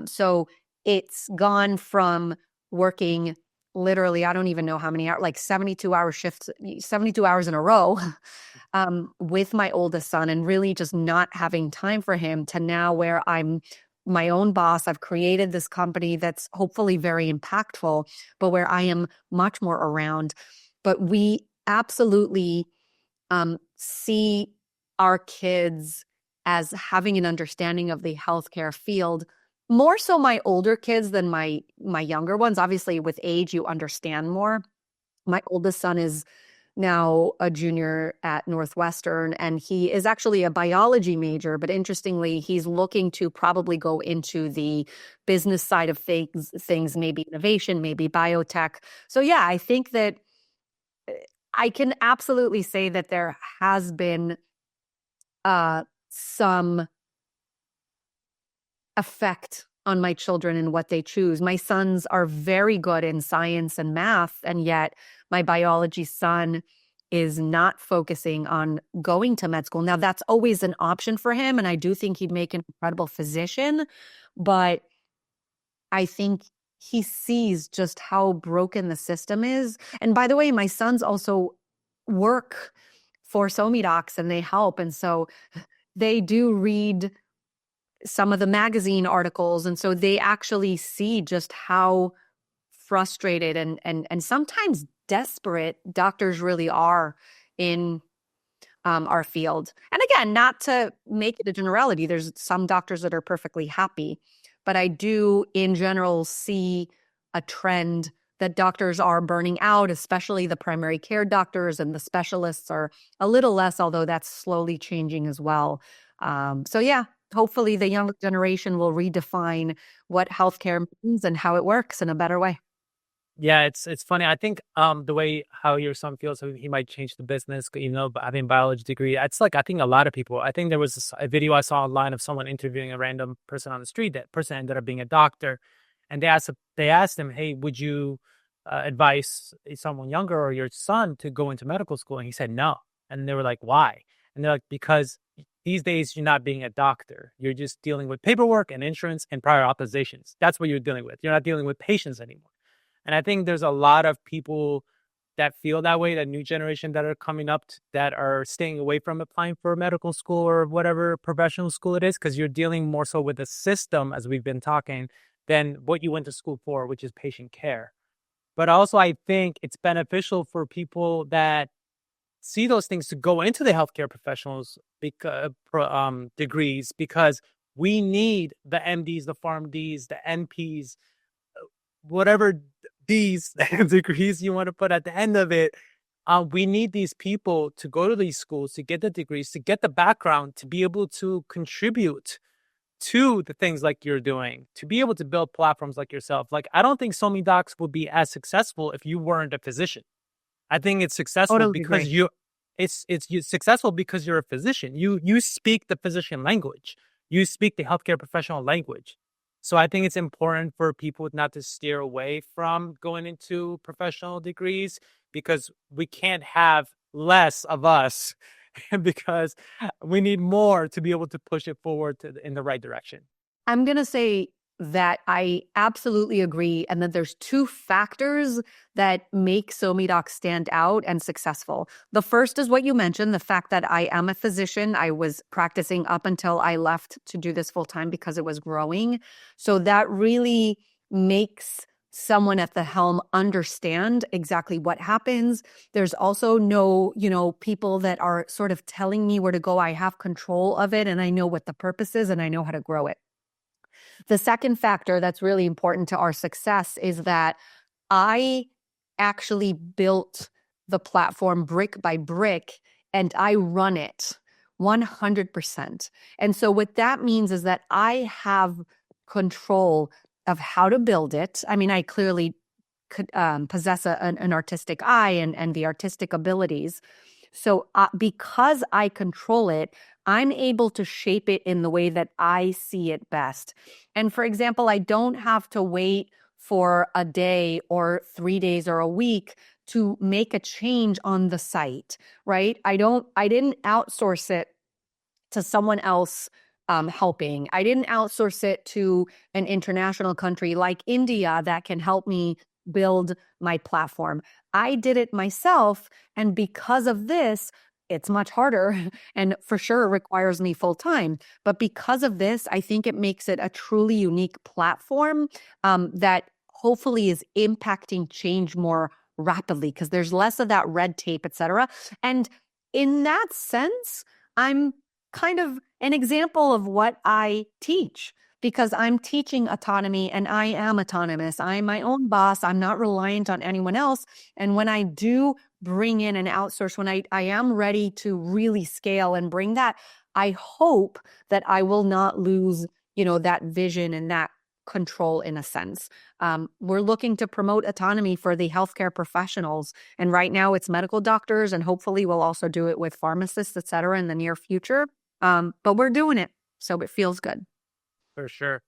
So it's gone from working literally, I don't even know how many hours, like 72-hour shifts, 72 hours in a row with my oldest son, and really just not having time for him, to now where I'm my own boss. I've created this company that's hopefully very impactful, but where I am much more around. But we absolutely see our kids as having an understanding of the healthcare field, more so my older kids than my younger ones. Obviously, with age, you understand more. My oldest son is now a junior at Northwestern, and he is actually a biology major, but interestingly, he's looking to probably go into the business side of things, maybe innovation, maybe biotech. So yeah, I think that I can absolutely say that there has been some effect on my children and what they choose. My sons are very good in science and math, and yet my biology son is not focusing on going to med school. Now, that's always an option for him, and I do think he'd make an incredible physician, but I think he sees just how broken the system is. And by the way, my sons also work for SoMeDocs and they help. And so they do read some of the magazine articles. And so they actually see just how frustrated and sometimes desperate doctors really are in our field. And again, not to make it a generality, there's some doctors that are perfectly happy, but I do in general see a trend that doctors are burning out, especially the primary care doctors, and the specialists are a little less, although that's slowly changing as well. So yeah, hopefully the young generation will redefine what healthcare means and how it works in a better way. Yeah, it's funny. I think the way how your son feels, so he might change the business, but having a biology degree. It's like I think a lot of people. I think there was a video I saw online of someone interviewing a random person on the street. That person ended up being a doctor, and they asked him, "Hey, would you advise someone younger or your son to go into medical school?" And he said no. And they were like, "Why?" And they're like, "Because these days you're not being a doctor. You're just dealing with paperwork and insurance and prior authorizations. That's what you're dealing with. You're not dealing with patients anymore." And I think there's a lot of people that feel that way, that new generation that are coming up that are staying away from applying for medical school or whatever professional school it is, because you're dealing more so with the system, as we've been talking, than what you went to school for, which is patient care. But also, I think it's beneficial for people that see those things to go into the healthcare professionals degrees, because we need the MDs, the PharmDs, the NPs, whatever these degrees you want to put at the end of it. We need these people to go to these schools, to get the degrees, to get the background, to be able to contribute to the things like you're doing, to be able to build platforms like yourself. Like, I don't think SoMeDocs would be as successful if you weren't a physician. I think it's successful Totally because agree. you're successful because you're a physician. You speak the physician language. You speak the healthcare professional language. So I think it's important for people not to steer away from going into professional degrees, because we can't have less of us because we need more to be able to push it forward in the right direction. I'm going to say that I absolutely agree, and that there's two factors that make SoMeDocs stand out and successful. The first is what you mentioned, the fact that I am a physician. I was practicing up until I left to do this full time because it was growing. So that really makes someone at the helm understand exactly what happens. There's also no, people that are sort of telling me where to go. I have control of it, and I know what the purpose is, and I know how to grow it. The second factor that's really important to our success is that I actually built the platform brick by brick, and I run it 100%. And so what that means is that I have control of how to build it. I mean, I clearly could possess an artistic eye and the artistic abilities. So because I control it, I'm able to shape it in the way that I see it best. And for example, I don't have to wait for a day or 3 days or a week to make a change on the site, right? I didn't outsource it to someone else helping. I didn't outsource it to an international country like India that can help me build my platform. I did it myself. And because of this, it's much harder and for sure requires me full time. But because of this, I think it makes it a truly unique platform that hopefully is impacting change more rapidly because there's less of that red tape, et cetera. And in that sense, I'm kind of an example of what I teach because I'm teaching autonomy and I am autonomous. I'm my own boss. I'm not reliant on anyone else. And when I do bring in an outsource, when I am ready to really scale and bring that, I hope that I will not lose, that vision and that control in a sense. We're looking to promote autonomy for the healthcare professionals. And right now it's medical doctors, and hopefully we'll also do it with pharmacists, et cetera, in the near future. But we're doing it, so it feels good. For sure.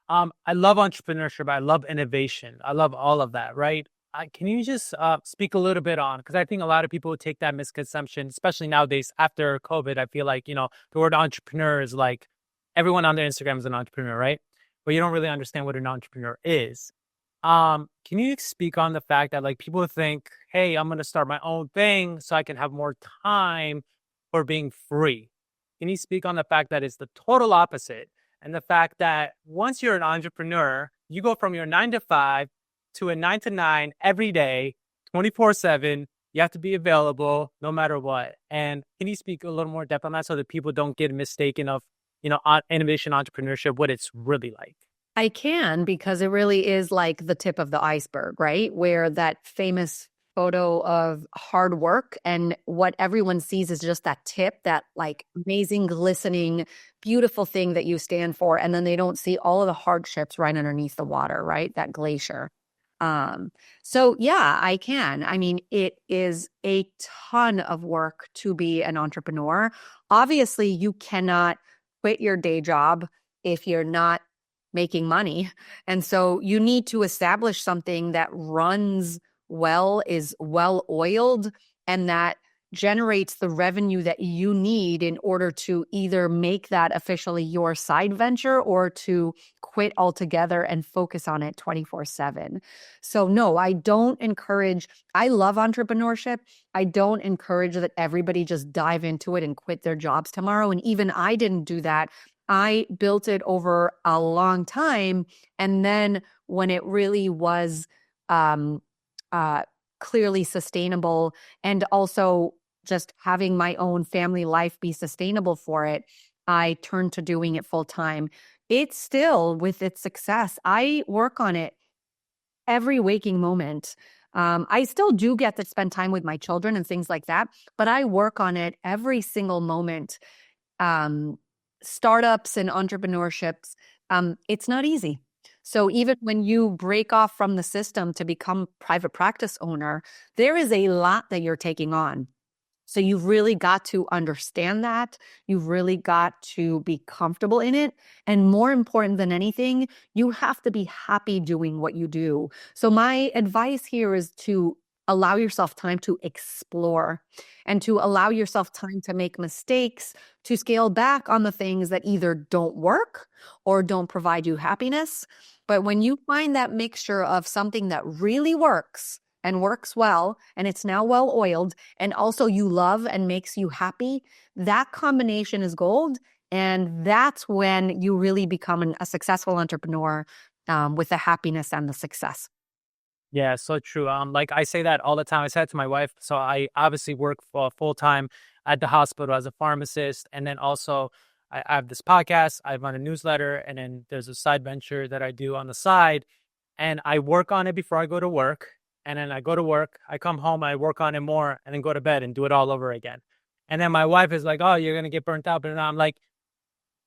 I love entrepreneurship. I love innovation. I love all of that, right? Can you just speak a little bit on, because I think a lot of people would take that misconception, especially nowadays after COVID. I feel like, the word entrepreneur is like everyone on their Instagram is an entrepreneur, right? But you don't really understand what an entrepreneur is. Can you speak on the fact that like people think, hey, I'm going to start my own thing so I can have more time for being free? Can you speak on the fact that it's the total opposite? And the fact that once you're an entrepreneur, you go from your 9 to 5 to a 9 to 9 every day, 24/7. You have to be available no matter what. And can you speak a little more depth on that so that people don't get mistaken of, innovation entrepreneurship, what it's really like? I can, because it really is like the tip of the iceberg, right? Where that famous photo of hard work and what everyone sees is just that tip, that like amazing, glistening, beautiful thing that you stand for. And then they don't see all of the hardships right underneath the water, right? That glacier. So yeah, I can. I mean, it is a ton of work to be an entrepreneur. Obviously, you cannot quit your day job if you're not making money. And so you need to establish something that runs well, is well oiled, and that generates the revenue that you need in order to either make that officially your side venture or to quit altogether and focus on it 24/7. So no, I love entrepreneurship. I don't encourage that everybody just dive into it and quit their jobs tomorrow. And even I didn't do that. I built it over a long time. And then when it really was um, clearly sustainable, and also just having my own family life be sustainable for it, I turned to doing it full time. It's still, with its success, I work on it every waking moment. I still do get to spend time with my children and things like that, but I work on it every single moment. um, Startups and entrepreneurships, it's not easy. So even when you break off from the system to become private practice owner, there is a lot that you're taking on. So you've really got to understand that. You've really got to be comfortable in it. And more important than anything, you have to be happy doing what you do. So my advice here is to allow yourself time to explore and to allow yourself time to make mistakes, to scale back on the things that either don't work or don't provide you happiness. But when you find that mixture of something that really works and works well, and it's now well oiled, and also you love and makes you happy, that combination is gold. And that's when you really become a successful entrepreneur with the happiness and the success. Yeah, so true. Like I say that all the time. I said to my wife, so I obviously work full time at the hospital as a pharmacist, and then also I have this podcast. I run a newsletter, and then there's a side venture that I do on the side, and I work on it before I go to work, and then I go to work, I come home, I work on it more, and then go to bed and do it all over again. And then my wife is like, "Oh, you're gonna get burnt out," but I'm like,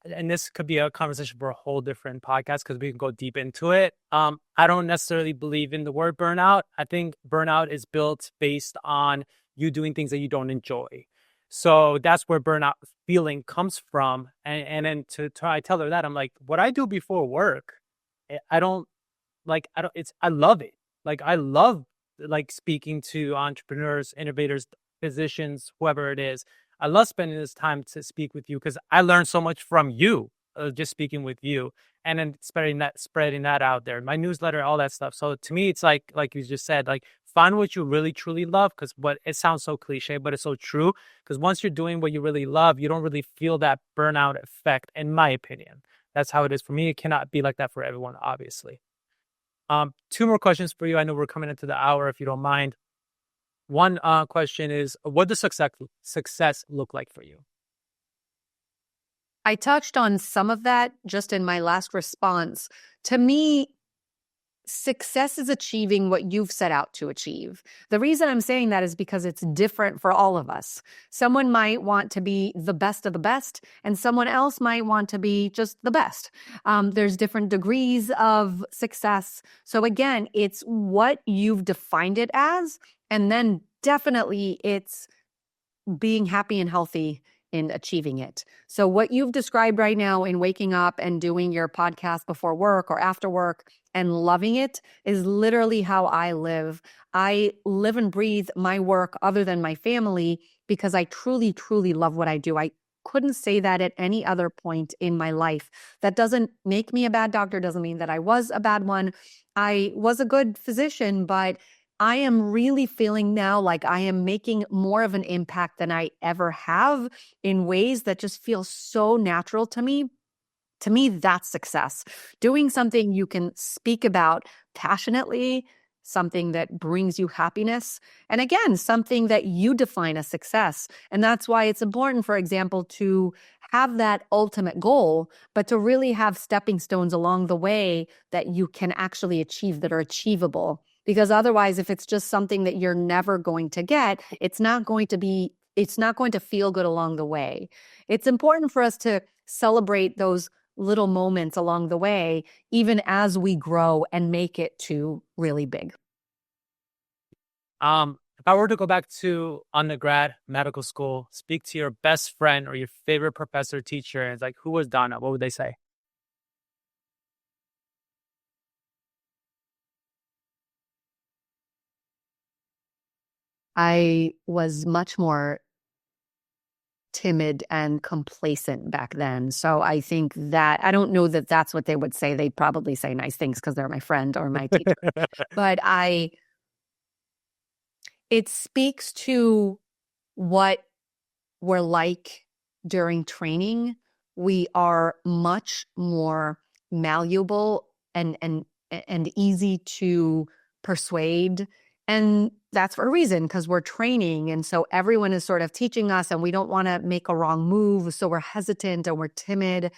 and this could be a conversation for a whole different podcast because we can go deep into it. I don't necessarily believe in the word burnout. I think burnout is built based on you doing things that you don't enjoy. So that's where burnout feeling comes from. And then to try tell her that, I'm like, what I do before work, I don't like, I love it. Like, I love like speaking to entrepreneurs, innovators, physicians, whoever it is. I love spending this time to speak with you because I learned so much from you, just speaking with you, and then spreading that out there, my newsletter, all that stuff. So to me, it's like you just said, like, find what you really truly love, because what it sounds so cliche, but it's so true. Because once you're doing what you really love, you don't really feel that burnout effect, in my opinion. That's how it is for me. It cannot be like that for everyone, obviously. Two more questions for you. I know we're coming into the hour, if you don't mind. One question is, what does success look like for you? I touched on some of that just in my last response. To me, success is achieving what you've set out to achieve. The reason I'm saying that is because it's different for all of us. Someone might want to be the best of the best, and someone else might want to be just the best. There's different degrees of success. So again, it's what you've defined it as, and then definitely it's being happy and healthy in achieving it. So what you've described right now in waking up and doing your podcast before work or after work and loving it is literally how I live. I live and breathe my work other than my family because I truly, truly love what I do. I couldn't say that at any other point in my life. That doesn't make me a bad doctor, doesn't mean that I was a bad one. I was a good physician, but I am really feeling now like I am making more of an impact than I ever have in ways that just feel so natural to me. To me, that's success. Doing something you can speak about passionately, something that brings you happiness, and again, something that you define as success. And that's why it's important, for example, to have that ultimate goal, but to really have stepping stones along the way that you can actually achieve, that are achievable. Because otherwise, if it's just something that you're never going to get, it's not going to feel good along the way. It's important for us to celebrate those little moments along the way, even as we grow and make it to really big. If I were to go back to undergrad, medical school, speak to your best friend or your favorite professor, teacher, and it's like, who was Donna? What would they say? I was much more timid and complacent back then. So I think that, I don't know that that's what they would say. They'd probably say nice things because they're my friend or my teacher. But it speaks to what we're like during training. We are much more malleable and easy to persuade. And that's for a reason, because we're training. And so everyone is sort of teaching us, and we don't want to make a wrong move. So we're hesitant and we're timid.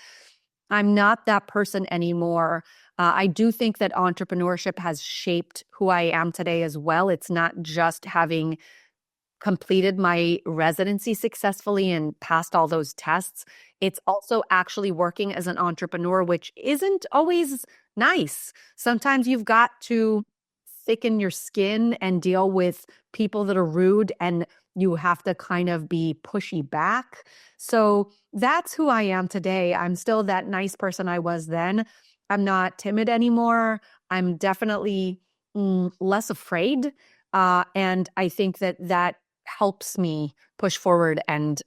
I'm not that person anymore. I do think that entrepreneurship has shaped who I am today as well. It's not just having completed my residency successfully and passed all those tests. It's also actually working as an entrepreneur, which isn't always nice. Sometimes you've got to thicken your skin and deal with people that are rude, and you have to kind of be pushy back. So that's who I am today. I'm still that nice person I was then. I'm not timid anymore. I'm definitely less afraid. And I think that that helps me push forward and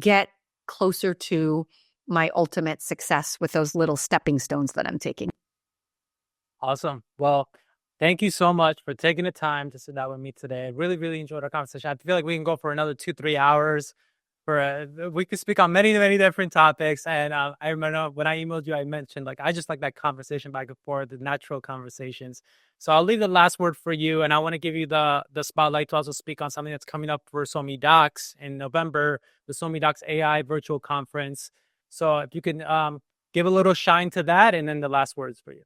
get closer to my ultimate success with those little stepping stones that I'm taking. Awesome. Well, thank you so much for taking the time to sit down with me today. I really, really enjoyed our conversation. I feel like we can go for another 2-3 hours. We could speak on many, many different topics. And I remember when I emailed you, I mentioned like I just like that conversation back and forth, the natural conversations. So I'll leave the last word for you, and I want to give you the spotlight to also speak on something that's coming up for SoMeDocs in November, the SoMeDocs AI virtual conference. So if you can give a little shine to that, and then the last words for you.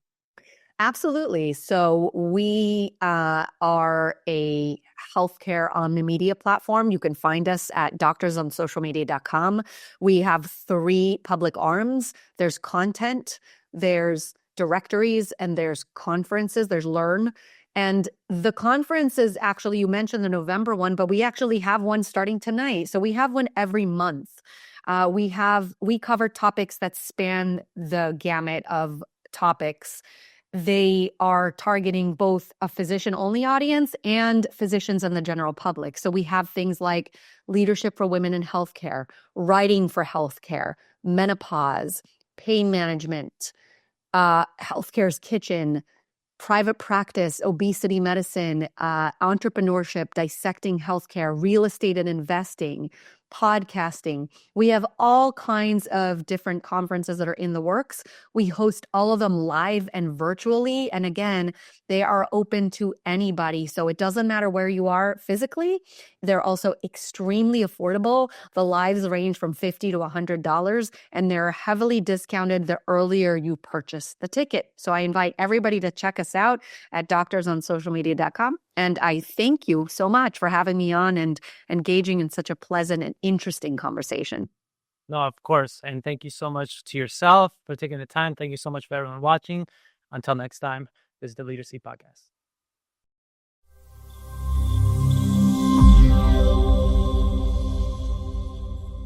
Absolutely. So we are a healthcare omni-media platform. You can find us at doctorsonsocialmedia.com. We have 3 public arms. There's content, there's directories, and there's conferences. There's Learn. And the conferences, actually, you mentioned the November one, but we actually have one starting tonight. So we have one every month. We cover topics that span the gamut of topics. They are targeting both a physician-only audience and physicians and the general public. So we have things like leadership for women in healthcare, writing for healthcare, menopause, pain management, healthcare's kitchen, private practice, obesity medicine, entrepreneurship, dissecting healthcare, real estate and investing, podcasting. We have all kinds of different conferences that are in the works. We host all of them live and virtually. And again, they are open to anybody. So it doesn't matter where you are physically. They're also extremely affordable. The lives range from $50 to $100, and they're heavily discounted the earlier you purchase the ticket. So I invite everybody to check us out at doctorsonsocialmedia.com. And I thank you so much for having me on and engaging in such a pleasant and interesting conversation. No, of course. And thank you so much to yourself for taking the time. Thank you so much for everyone watching. Until next time, this is the Leader C Podcast.